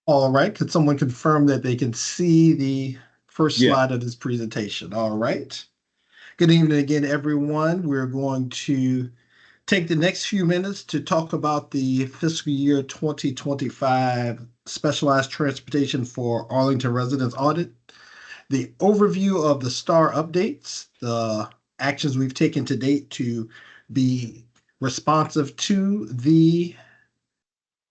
All right, could someone confirm that they can see the first Yeah. slide of this presentation? All right. Good evening again, everyone. We're going to take the next few minutes to talk about the fiscal year 2025 Specialized Transportation for Arlington Residents Audit, the overview of the STAR updates, the actions we've taken to date to be responsive to the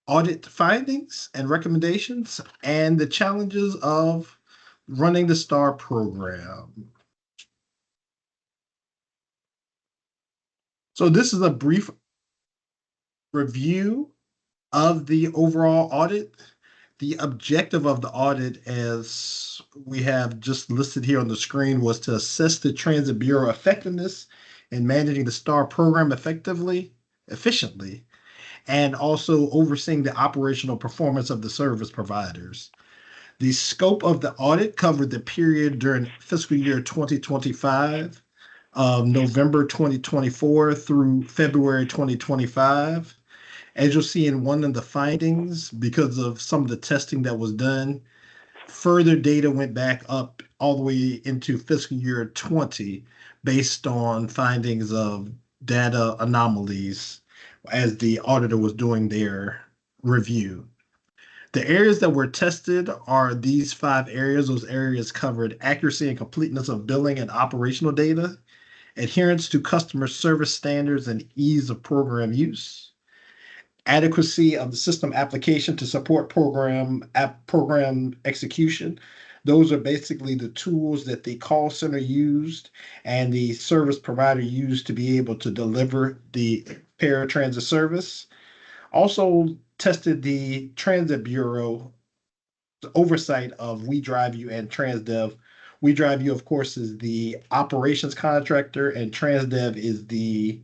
audit findings and recommendations, and the challenges of running the STAR program. So this is a brief review of the overall audit. The objective of the audit, as we have just listed here on the screen, was to assess the Transit Bureau effectiveness in managing the STAR program efficiently, and also overseeing the operational performance of the service providers. The scope of the audit covered the period during fiscal year 2025, November 2024 through February 2025. As you'll see in one of the findings, because of some of the testing that was done, further data went back up all the way into fiscal year 20 based on findings of data anomalies as the auditor was doing their review. The areas that were tested are these 5 areas. Those areas covered accuracy and completeness of billing and operational data, adherence to customer service standards and ease of program use, adequacy of the system application to support program execution. Those are basically the tools that the call center used and the service provider used to be able to deliver the paratransit service. Also tested the Transit Bureau oversight of We Drive You and TransDev. We Drive You, of course, is the operations contractor, and TransDev is the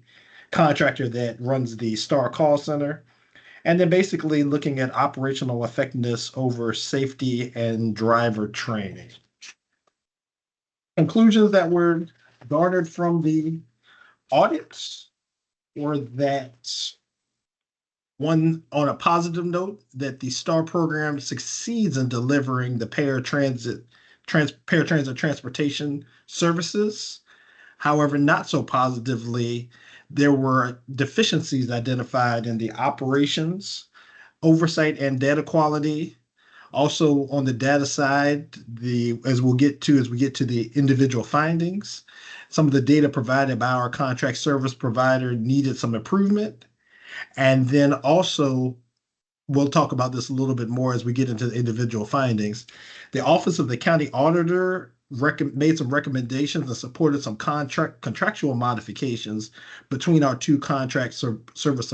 contractor that runs the STAR call center. And then basically looking at operational effectiveness over safety and driver training. Conclusions that were garnered from the audits were that, one, on a positive note, that the STAR program succeeds in delivering the paratransit transportation services. However, not so positively, there were deficiencies identified in the operations, oversight and data quality, Also on the data side, as we get to the individual findings, some of the data provided by our contract service provider needed some improvement. And then also, we'll talk about this a little bit more as we get into the individual findings. The Office of the County Auditor made some recommendations and supported some contractual modifications between our two contract service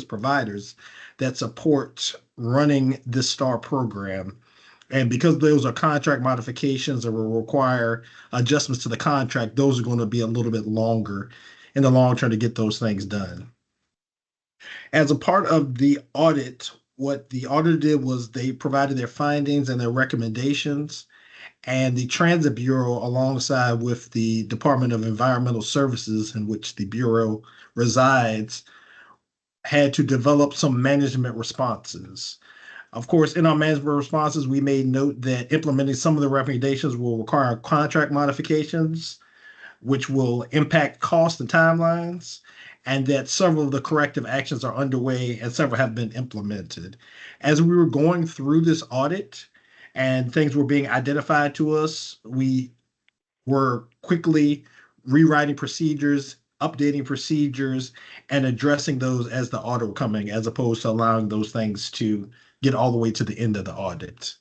providers that support running this STAR program. And because those are contract modifications that will require adjustments to the contract, those are going to be a little bit longer in the long term to get those things done. As a part of the audit, what the auditor did was they provided their findings and their recommendations, and the Transit Bureau, alongside with the Department of Environmental Services, in which the Bureau resides, had to develop some management responses. Of course, in our management responses, we made note that implementing some of the recommendations will require contract modifications, which will impact costs and timelines, and that several of the corrective actions are underway and several have been implemented. As we were going through this audit and things were being identified to us, we were quickly rewriting procedures, updating procedures, and addressing those as the audit were coming, as opposed to allowing those things to get all the way to the end of the audit.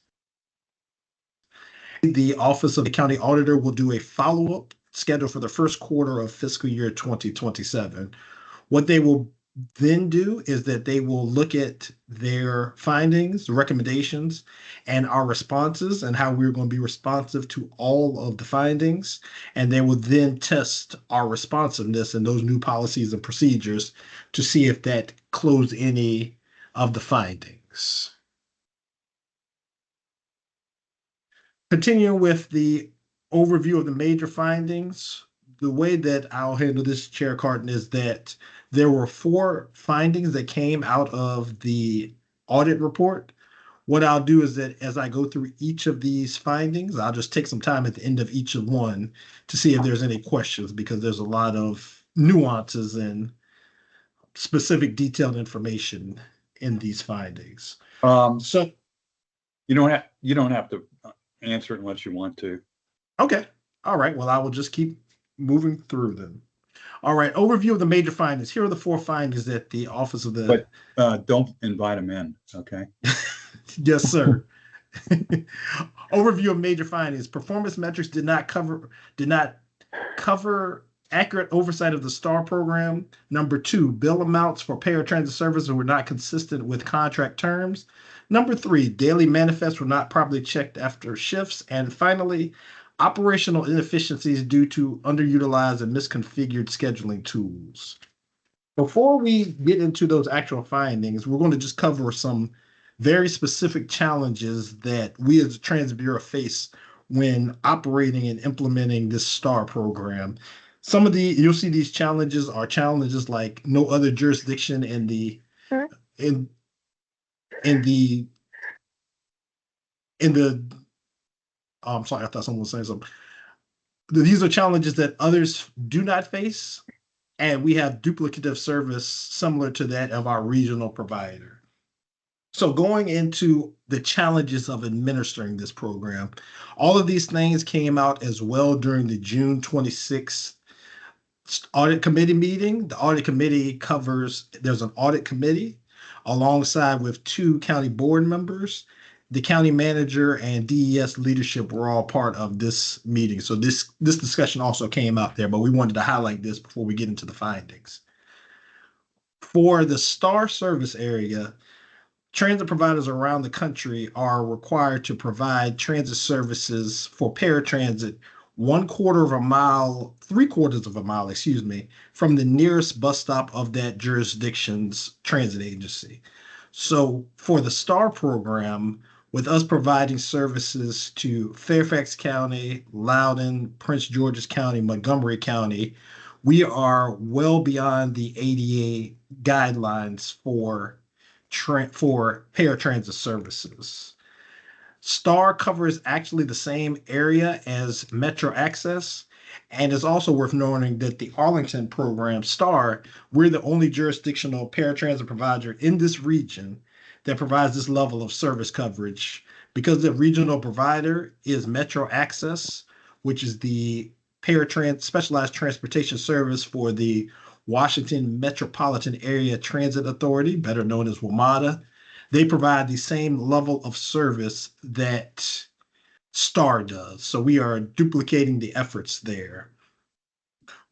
The Office of the County Auditor will do a follow-up scheduled for the first quarter of fiscal year 2027. What they will then do is that they will look at their findings, recommendations, and our responses and how we're going to be responsive to all of the findings. And they will then test our responsiveness and those new policies and procedures to see if that closed any of the findings. Continuing with the overview of the major findings, the way that I'll handle this, Chair Carton, is that there were 4 findings that came out of the audit report. What I'll do is that as I go through each of these findings, I'll just take some time at the end of each of one to see if there's any questions, because there's a lot of nuances and specific detailed information in these findings. So you don't have to answer it unless you want to. Okay. All right. Well, I will just keep moving through them. All right. Overview of the major findings. Here are the 4 findings that the Office of the... But don't invite them in, okay? Yes, sir. Overview of major findings. Performance metrics did not cover accurate oversight of the STAR program. Number 2, bill amounts for paratransit services were not consistent with contract terms. Number 3, daily manifests were not properly checked after shifts. And finally, operational inefficiencies due to underutilized and misconfigured scheduling tools. Before we get into those actual findings, we're going to just cover some very specific challenges that we as the Transit Bureau face when operating and implementing this STAR program. Some of you'll see these challenges are challenges like no other jurisdiction in the I'm sorry, I thought someone was saying something. These are challenges that others do not face, and we have duplicative service similar to that of our regional provider. So going into the challenges of administering this program, all of these things came out as well during the June 26th audit committee meeting. The audit committee there's an audit committee alongside with 2 county board members. The county manager and DES leadership were all part of this meeting. So this discussion also came out there, but we wanted to highlight this before we get into the findings. For the STAR service area, transit providers around the country are required to provide transit services for paratransit 3/4 of a mile, from the nearest bus stop of that jurisdiction's transit agency. So for the STAR program, with us providing services to Fairfax County, Loudoun, Prince George's County, Montgomery County, we are well beyond the ADA guidelines for paratransit services. STAR covers actually the same area as Metro Access, and it's also worth noting that the Arlington program, STAR, we're the only jurisdictional paratransit provider in this region that provides this level of service coverage. Because the regional provider is Metro Access, which is the specialized transportation service for the Washington Metropolitan Area Transit Authority, better known as WMATA. They provide the same level of service that STAR does. So we are duplicating the efforts there.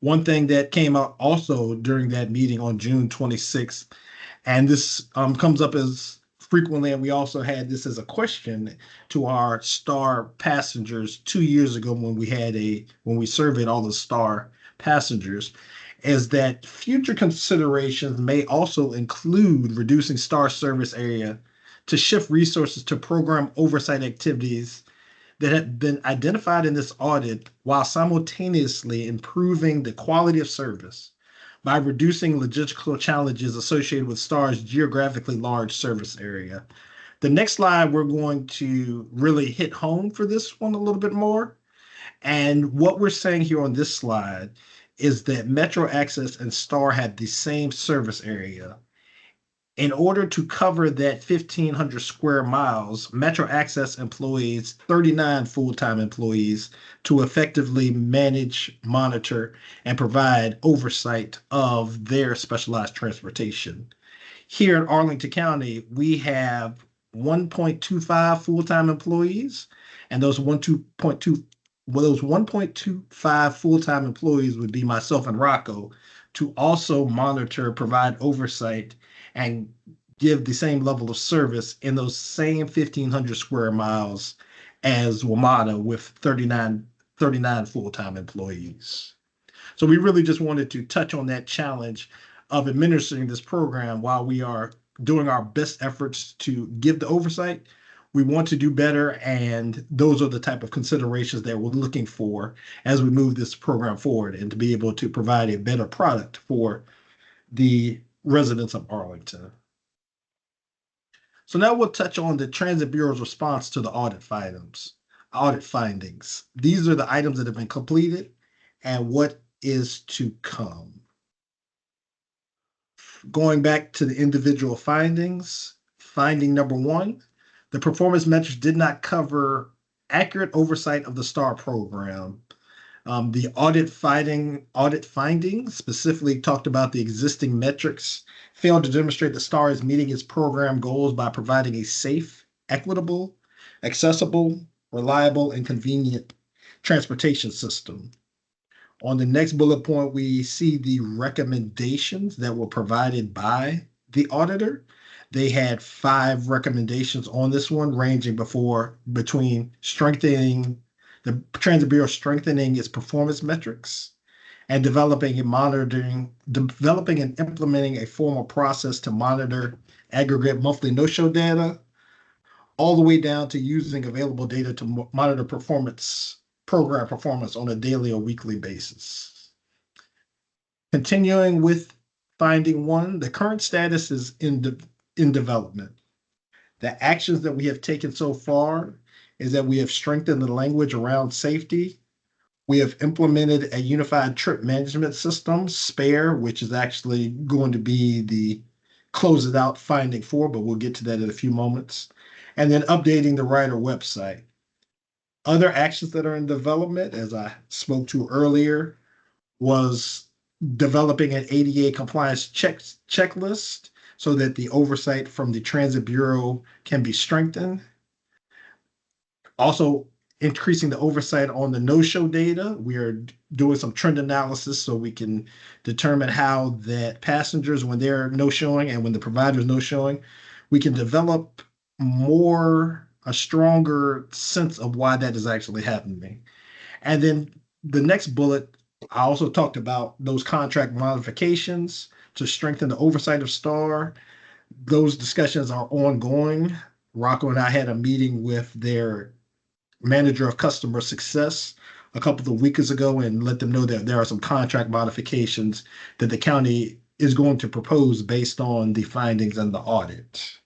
One thing that came out also during that meeting on June 26th, and this comes up as frequently, and we also had this as a question to our STAR passengers 2 years ago when we surveyed all the STAR passengers, is that future considerations may also include reducing STAR service area to shift resources to program oversight activities that have been identified in this audit while simultaneously improving the quality of service by reducing logistical challenges associated with STAR's geographically large service area. The next slide, we're going to really hit home for this one a little bit more. And what we're saying here on this slide is that Metro Access and STAR have the same service area. In order to cover that 1,500 square miles, Metro Access employs 39 full-time employees to effectively manage, monitor, and provide oversight of their specialized transportation. Here in Arlington County, we have 1.25 full-time employees, and those 1.25 full-time employees would be myself and Rocco to also monitor, provide oversight, and give the same level of service in those same 1,500 square miles as WMATA with 39 full-time employees. So we really just wanted to touch on that challenge of administering this program while we are doing our best efforts to give the oversight. We want to do better, and those are the type of considerations that we're looking for as we move this program forward and to be able to provide a better product for the residents of Arlington. So now we'll touch on the Transit Bureau's response to the audit findings. These are the items that have been completed and what is to come. Going back to the individual findings, finding number 1, the performance metrics did not cover accurate oversight of the STAR program. The audit findings specifically talked about the existing metrics failed to demonstrate that STAR is meeting its program goals by providing a safe, equitable, accessible, reliable, and convenient transportation system. On the next bullet point, we see the recommendations that were provided by the auditor. They had 5 recommendations on this one, ranging between strengthening the Transit Bureau, strengthening its performance metrics, and developing and implementing a formal process to monitor aggregate monthly no-show data, all the way down to using available data to monitor program performance on a daily or weekly basis. Continuing with finding 1, the current status is in development. The actions that we have taken so far is that we have strengthened the language around safety. We have implemented a unified trip management system, SPARE, which is actually going to be the close it out finding 4, but we'll get to that in a few moments. And then updating the rider website. Other actions that are in development, as I spoke to earlier, was developing an ADA compliance checklist so that the oversight from the Transit Bureau can be strengthened. Also, increasing the oversight on the no-show data. We are doing some trend analysis so we can determine how that passengers, when they're no-showing and when the provider is no-showing, we can develop a stronger sense of why that is actually happening. And then the next bullet, I also talked about those contract modifications to strengthen the oversight of STAR. Those discussions are ongoing. Rocco and I had a meeting with their manager of customer success a couple of weeks ago and let them know that there are some contract modifications that the county is going to propose based on the findings and the audit.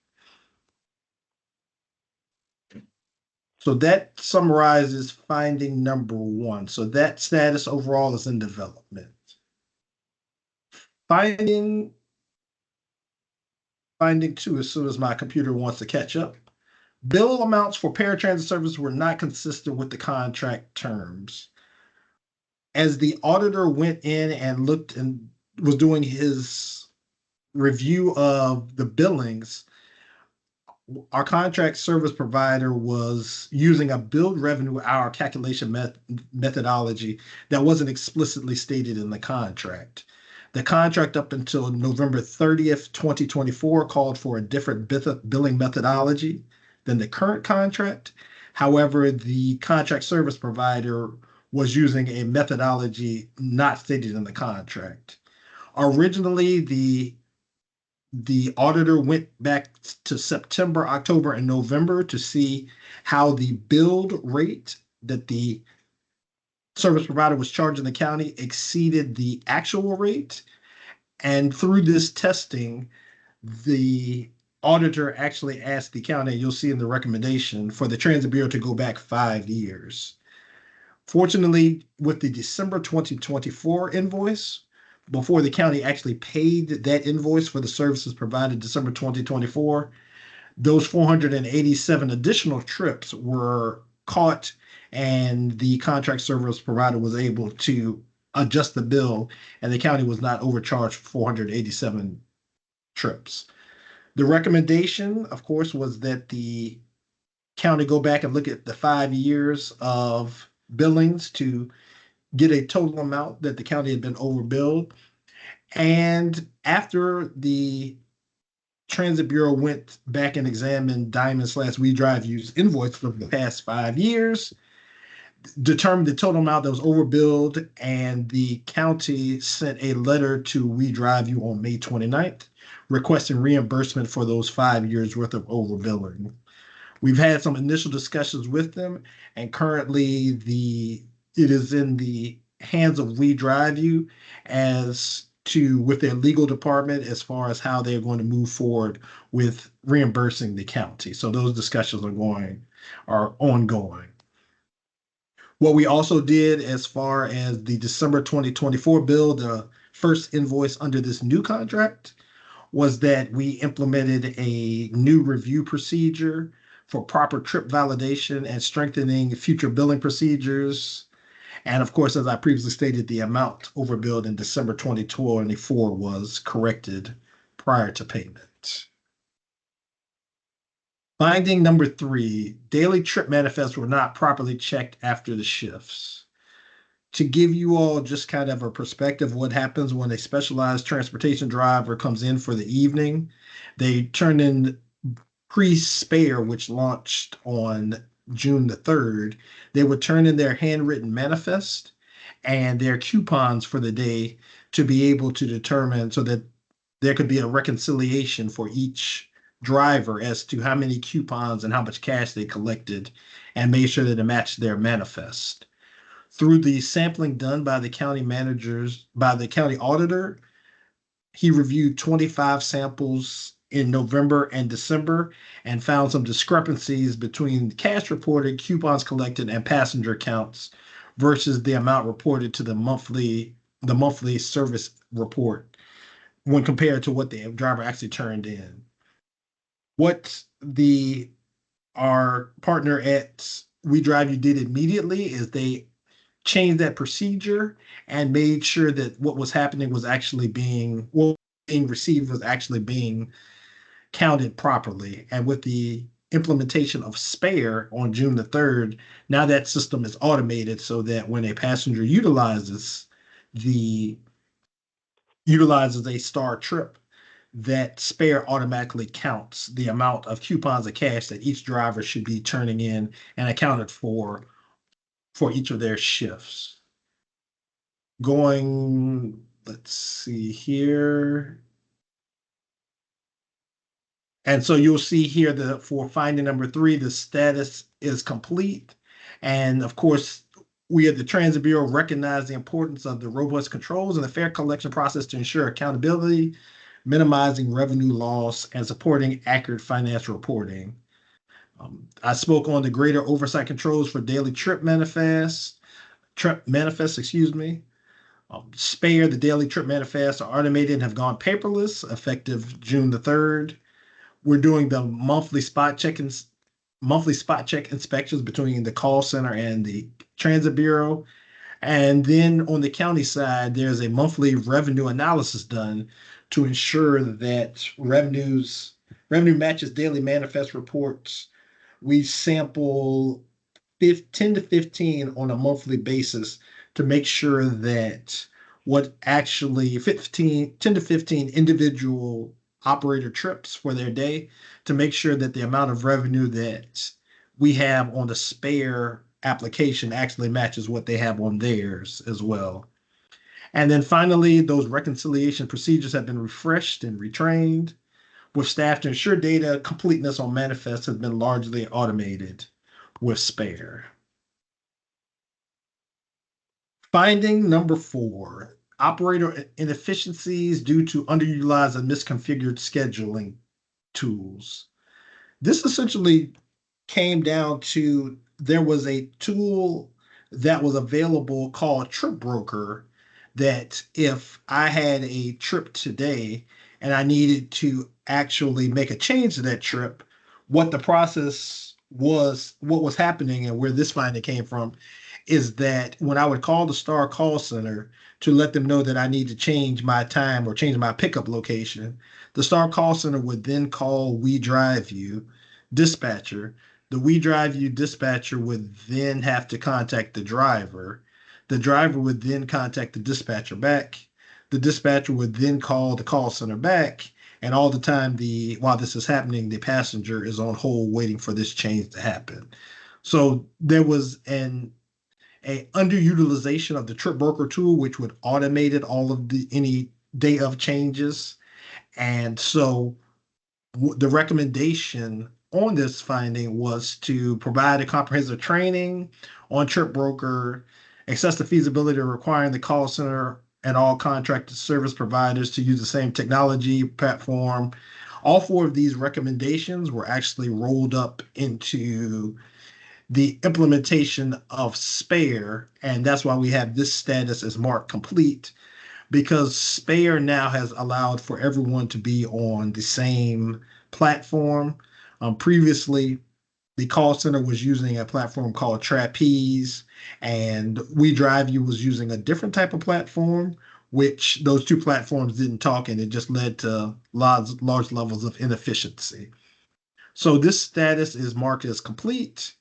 So that summarizes finding number 1. So that status overall is in development. Finding finding two as soon as my computer wants to catch up. Bill amounts for paratransit service were not consistent with the contract terms. As the auditor went in and looked and was doing his review of the billings, our contract service provider was using a billed revenue hour calculation methodology that wasn't explicitly stated in the contract. The contract up until November 30th, 2024 called for a different billing methodology than the current contract. However, the contract service provider was using a methodology not stated in the contract. Originally, the auditor went back to September, October, and November to see how the billed rate that the service provider was charging the county exceeded the actual rate. And through this testing, the auditor actually asked the county, you'll see in the recommendation, for the Transit Bureau to go back 5 years. Fortunately, with the December 2024 invoice, before the county actually paid that invoice for the services provided December 2024, those 487 additional trips were caught, and the contract service provider was able to adjust the bill, and the county was not overcharged for 487 trips. The recommendation, of course, was that the county go back and look at the 5 years of billings to get a total amount that the county had been overbilled. And after the Transit Bureau went back and examined Diamond/We Drive U's invoice for the past 5 years, determined the total amount that was overbilled, and the county sent a letter to We Drive You on May 29th, requesting reimbursement for those 5 years worth of overbilling. We've had some initial discussions with them, and currently it is in the hands of We Drive You with their legal department as far as how they're going to move forward with reimbursing the county. So those discussions are ongoing. What we also did as far as the December 2024 bill, the first invoice under this new contract, was that we implemented a new review procedure for proper trip validation and strengthening future billing procedures. And of course, as I previously stated, the amount overbilled in December 2024 was corrected prior to payment. Finding number 3, daily trip manifests were not properly checked after the shifts. To give you all just kind of a perspective of what happens when a specialized transportation driver comes in for the evening, they turn in pre-spare, which launched on June the 3rd, they would turn in their handwritten manifest and their coupons for the day to be able to determine so that there could be a reconciliation for each driver as to how many coupons and how much cash they collected and made sure that it matched their manifest. Through the sampling done by the county auditor, he reviewed 25 samples in November and December and found some discrepancies between cash reported, coupons collected, and passenger counts versus the amount reported to the monthly service report when compared to what the driver actually turned in. What our partner at We Drive You did immediately is they changed that procedure and made sure that what was happening was actually being received was actually being counted properly. And with the implementation of Spare on June the 3rd, now that system is automated so that when a passenger utilizes a Star trip, that Spare automatically counts the amount of coupons of cash that each driver should be turning in and accounted for each of their shifts. Let's see here. And so you'll see here that for finding number 3, the status is complete. And of course, we at the Transit Bureau recognize the importance of the robust controls and the fair collection process to ensure accountability, minimizing revenue loss, and supporting accurate financial reporting. I spoke on the greater oversight controls for daily trip manifests, Spare, the daily trip manifests are automated and have gone paperless effective June the 3rd. We're doing the monthly spot check inspections between the call center and the transit bureau. And then on the county side, there's a monthly revenue analysis done to ensure that revenue matches daily manifest reports. We sample 10 to 15 on a monthly basis to make sure that what actually 10 to 15 individual operator trips for their day, to make sure that the amount of revenue that we have on the spare application actually matches what they have on theirs as well. And then finally, those reconciliation procedures have been refreshed and retrained with staff to ensure data completeness on manifest has been largely automated with spare. Finding number 4, operator inefficiencies due to underutilized and misconfigured scheduling tools. This essentially came down to there was a tool that was available called Trip Broker that if I had a trip today and I needed to actually make a change to that trip, what the process was, what was happening and where this finding came from is that when I would call the Star call center to let them know that I need to change my time or change my pickup location, the Star call center would then call We Drive You dispatcher. The We Drive You dispatcher would then have to contact the driver. The driver would then contact the dispatcher back. The dispatcher would then call the call center back. And all the time, while this is happening, the passenger is on hold waiting for this change to happen. So there was a underutilization of the Trip Broker tool, which would automated all of any day of changes. And so the recommendation on this finding was to provide a comprehensive training on Trip Broker, assess the feasibility of requiring the call center and all contracted service providers to use the same technology platform. All 4 of these recommendations were actually rolled up into the implementation of spare, and that's why we have this status as marked complete, because spare now has allowed for everyone to be on the same platform. Previously, the call center was using a platform called Trapeze, and We Drive You was using a different type of platform, which those 2 platforms didn't talk, and it just led to large levels of inefficiency. So this status is marked as complete.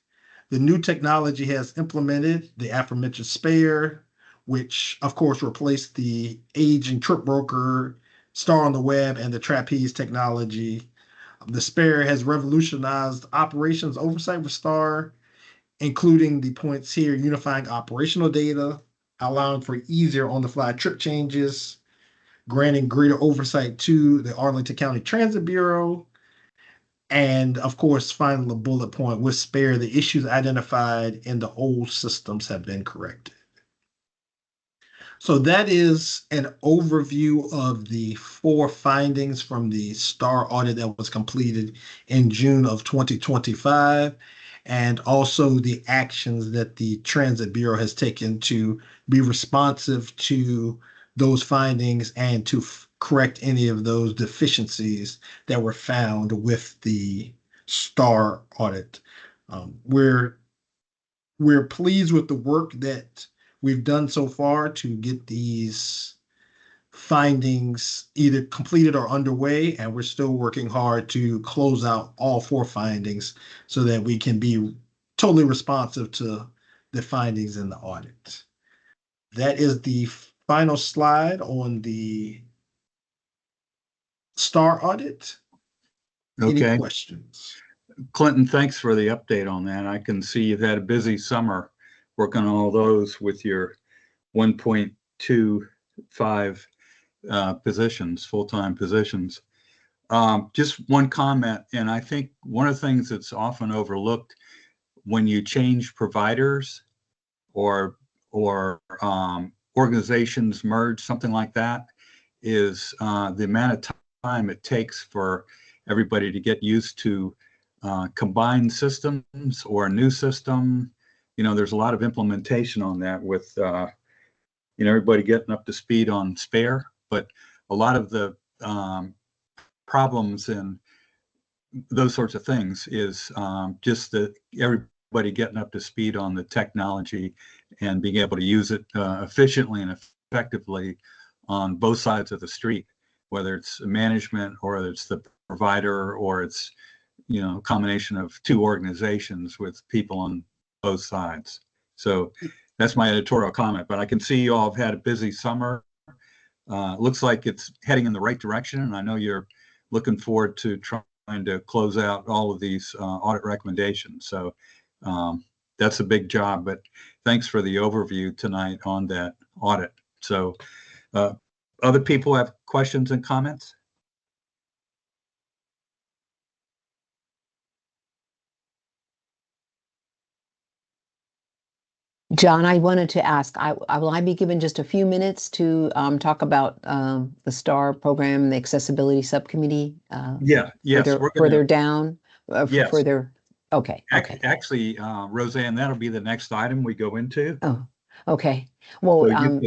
The new technology has implemented the aforementioned spare, which of course replaced the aging Trip Broker, Star on the Web, and the Trapeze technology. The spare has revolutionized operations oversight with Star, including the points here, unifying operational data, allowing for easier on-the-fly trip changes, granting greater oversight to the Arlington County Transit Bureau, and of course, finally, the bullet point with spare, the issues identified in the old systems have been corrected. So that is an overview of the 4 findings from the STAR audit that was completed in June of 2025, and also the actions that the Transit Bureau has taken to be responsive to those findings and to correct any of those deficiencies that were found with the STAR audit. We're pleased with the work that we've done so far to get these findings either completed or underway, and we're still working hard to close out all 4 findings so that we can be totally responsive to the findings in the audit. That is the final slide on the STAR audit. Okay. Any questions? Clinton, thanks for the update on that. I can see you've had a busy summer working on all those with your 1.25 positions, full-time positions. Just one comment, and I think one of the things that's often overlooked when you change providers or organizations merge, something like that, is the amount of time it takes for everybody to get used to combined systems or a new system. There's a lot of implementation on that with everybody getting up to speed on spare, but a lot of the problems in those sorts of things is just that everybody getting up to speed on the technology and being able to use it efficiently and effectively on both sides of the street, whether it's management or whether it's the provider or it's, a combination of two organizations with people on both sides. So that's my editorial comment, but I can see you all have had a busy summer. Looks like it's heading in the right direction, and I know you're looking forward to trying to close out all of these audit recommendations. So that's a big job, but thanks for the overview tonight on that audit. So other people have questions and comments? John, I wanted to ask, will I be given just a few minutes to talk about the STAR program, the accessibility subcommittee? Yes, further down, yes. further. Okay. Actually, Roseanne, that'll be the next item we go into. Oh, okay. Well, So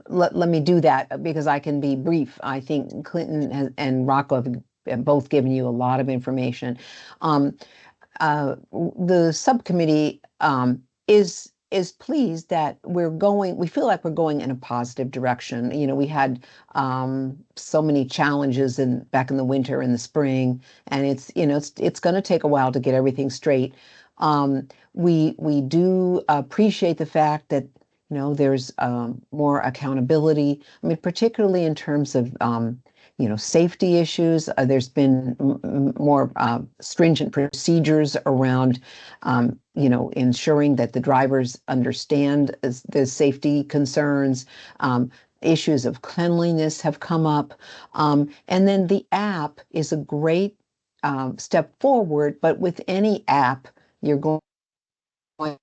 let me do that because I can be brief. I think Clinton and Rocco have both given you a lot of information. The subcommittee is pleased that we feel like we're going in a positive direction. We had so many challenges back in the winter and the spring, and it's going to take a while to get everything straight. We do appreciate the fact that there's more accountability. I mean, particularly in terms of safety issues. There's been more stringent procedures around, ensuring that the drivers understand the safety concerns. Issues of cleanliness have come up. And then the app is a great step forward, but with any app, you're going to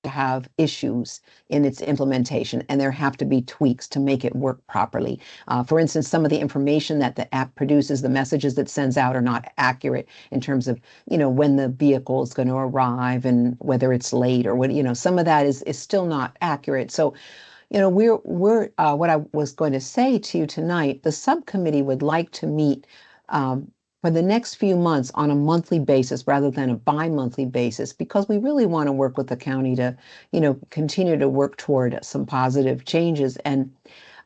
have issues in its implementation, and there have to be tweaks to make it work properly. For instance, some of the information that the app produces, the messages that sends out are not accurate in terms of, when the vehicle is going to arrive and whether it's late or what, some of that is still not accurate. So, we're what I was going to say to you tonight, the subcommittee would like to meet for the next few months on a monthly basis rather than a bi-monthly basis, because we really want to work with the county to, continue to work toward some positive changes. And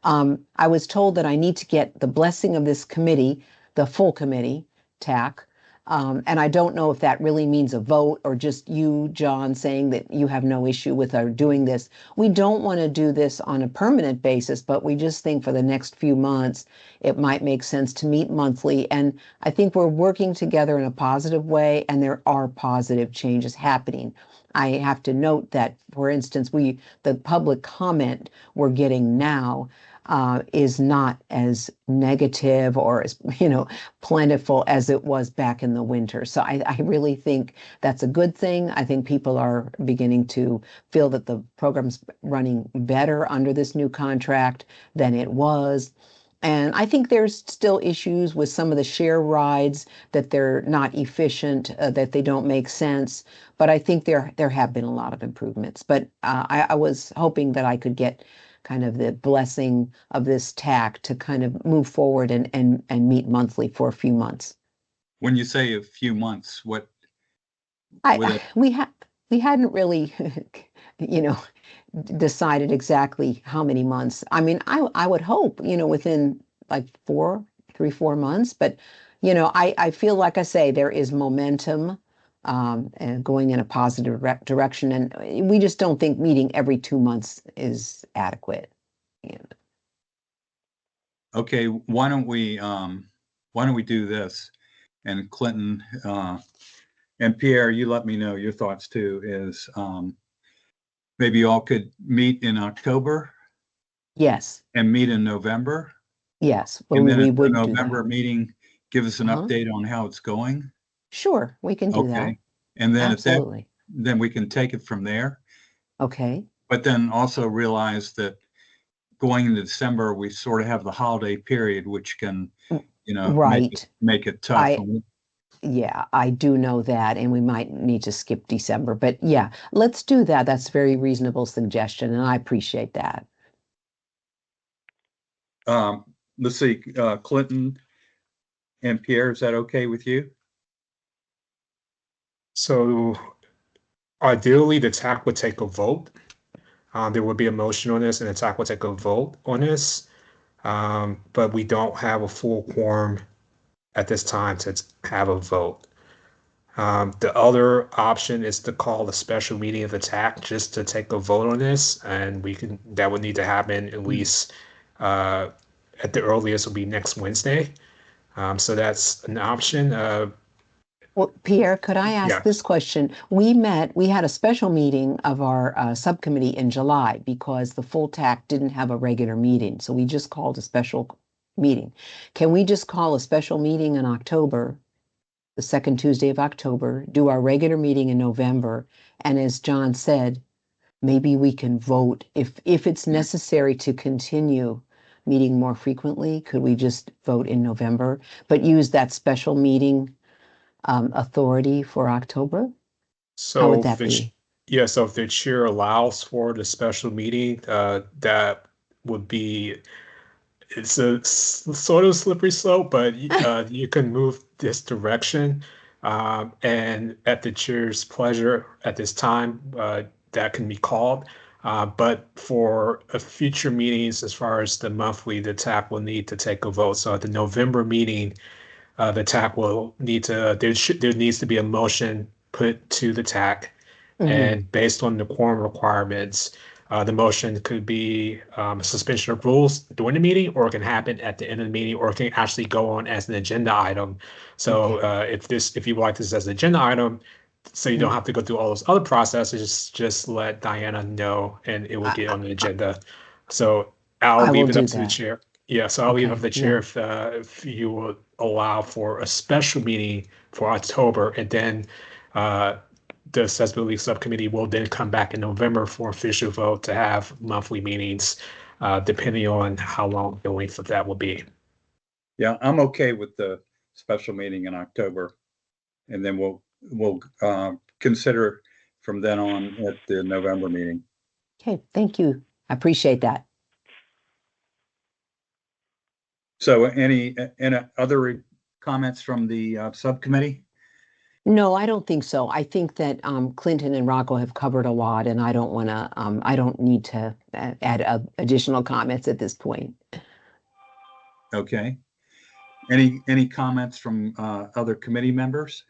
I was told that I need to get the blessing of this committee, the full committee, TAC. And I don't know if that really means a vote or just you, John, saying that you have no issue with our doing this. We don't want to do this on a permanent basis, but we just think for the next few months, it might make sense to meet monthly. And I think we're working together in a positive way, and there are positive changes happening. I have to note that, for instance, the public comment we're getting now is not as negative or as, plentiful as it was back in the winter. So I really think that's a good thing. I think people are beginning to feel that the program's running better under this new contract than it was. And I think there's still issues with some of the share rides, that they're not efficient, that they don't make sense. But I think there have been a lot of improvements. But I was hoping that I could get kind of the blessing of this TAC to kind of move forward and meet monthly for a few months. When you say a few months, what? We hadn't really, decided exactly how many months. I mean, I would hope, within like 3-4 months, but, I feel like I say there is momentum and going in a positive direction. And we just don't think meeting every 2 months is adequate. Okay, why don't we do this? And Clinton and Pierre, you let me know your thoughts too, is maybe you all could meet in October. Yes. And meet in November. Yes. Well, and then at the November meeting, give us an update on how it's going. Sure, we can do that. And then absolutely. Then we can take it from there. Okay. But then also realize that going into December, we sort of have the holiday period, which can, right. make it tough. Yeah, I do know that, and we might need to skip December. But yeah, let's do that. That's a very reasonable suggestion, and I appreciate that. Let's see, Clinton And Pierre, is that okay with you? So ideally, the TAC would take a vote. There would be a motion on this and the TAC would take a vote on this. But we don't have a full quorum at this time to have a vote. The other option is to call a special meeting of the TAC just to take a vote on this, and that would need to happen at least at the earliest will be next Wednesday. So that's an option. Well, Pierre, could I ask Yeah. this question? We had a special meeting of our subcommittee in July because the full TAC didn't have a regular meeting. So we just called a special meeting. Can we just call a special meeting in October, the second Tuesday of October, do our regular meeting in November? And as John said, maybe we can vote if it's necessary to continue meeting more frequently. Could we just vote in November, but use that special meeting authority for October? How would that be? Yeah, so if the chair allows for the special meeting, that would be, it's a sort of slippery slope, but you can move this direction. And at the chair's pleasure at this time, that can be called. But for future meetings, as far as the monthly, the TAC will need to take a vote. So at the November meeting, the TAC will need to, there needs to be a motion put to the TAC. And based on the quorum requirements, the motion could be suspension of rules during the meeting, or it can happen at the end of the meeting, or it can actually go on as an agenda item. So if you like this as an agenda item, so you don't have to go through all those other processes, just let Diana know and it will get on the agenda. So I'll leave it up to the chair. Yeah, so I'll leave it up to the chair if you would allow for a special meeting for October, and then the accessibility subcommittee will then come back in November for official vote to have monthly meetings, depending on how long the length of that will be. Yeah, I'm okay with the special meeting in October, and then we'll consider from then on at the November meeting. Okay, thank you. I appreciate that. So any other comments from the subcommittee? No, I don't think so. I think that Clinton and Rocco have covered a lot, and I don't want to. I don't need to add additional comments at this point. Okay. Any comments from other committee members?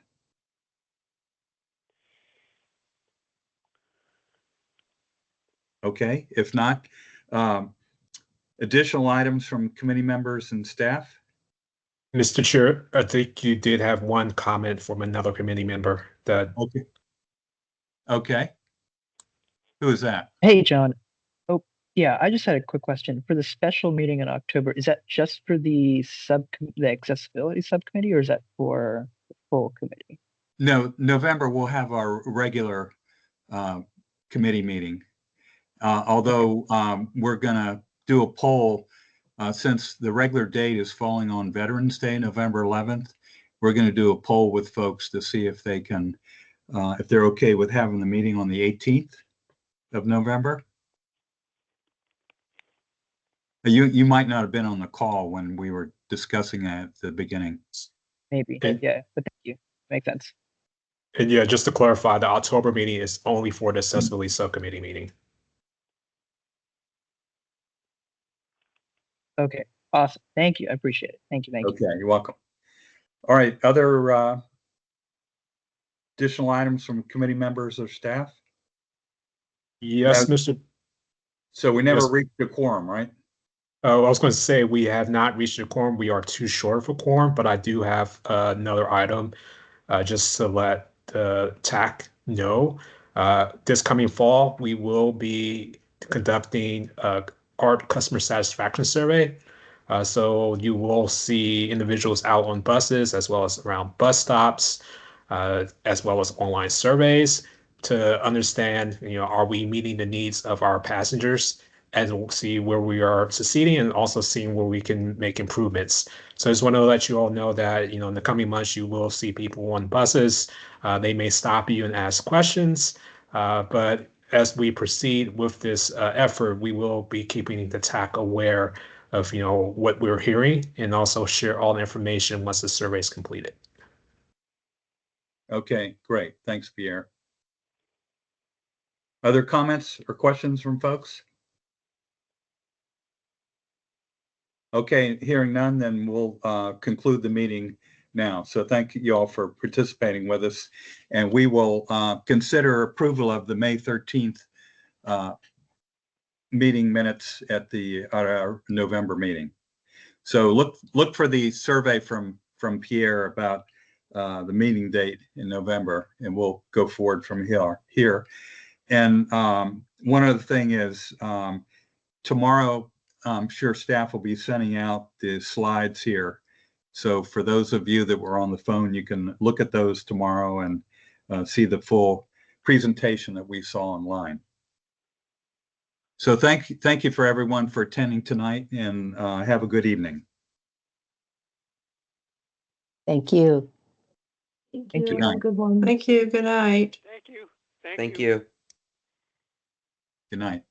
Okay. If not, additional items from committee members and staff? Mr. Chair, I think you did have one comment from another committee member that. Okay. Okay. Who is that? Hey, John. Oh, yeah, I just had a quick question. For the special meeting in October, is that just for the accessibility subcommittee, or is that for the full committee? No, November we'll have our regular committee meeting. Although we're gonna do a poll since the regular date is falling on Veterans Day, November 11th. We're going to do a poll with folks to see if they can, if they're okay with having the meeting on the 18th of November. You might not have been on the call when we were discussing that at the beginning. Maybe, yeah, but thank you. Makes sense. And yeah, just to clarify, the October meeting is only for the accessibility subcommittee meeting. Okay, awesome. Thank you. I appreciate it. Thank you. Thank you. Okay, you're welcome. All right, other additional items from committee members or staff? Yes, Mr. So we never reached a quorum, right? Oh, I was going to say we have not reached a quorum. We are too short of a quorum, but I do have another item just to let the TAC know. This coming fall, we will be conducting art customer satisfaction survey. So you will see individuals out on buses as well as around bus stops, as well as online surveys to understand, are we meeting the needs of our passengers, and we'll see where we are succeeding and also seeing where we can make improvements. So I just want to let you all know that, in the coming months, you will see people on buses. They may stop you and ask questions, but as we proceed with this effort, we will be keeping the TAC aware of what we're hearing, and also share all the information once the survey is completed. Okay, great. Thanks, Pierre. Other comments or questions from folks? Okay, hearing none, then we'll conclude the meeting now. So thank you all for participating with us, and we will consider approval of the May 13th meeting minutes at our November meeting. So look for the survey from Pierre about the meeting date in November, and we'll go forward from here. And one other thing is tomorrow, I'm sure staff will be sending out the slides here. So for those of you that were on the phone, you can look at those tomorrow and see the full presentation that we saw online. So thank you for everyone for attending tonight, and have a good evening. Thank you. Thank you. Have a good one. Thank you. Good night. Thank you. Thank you. Good night.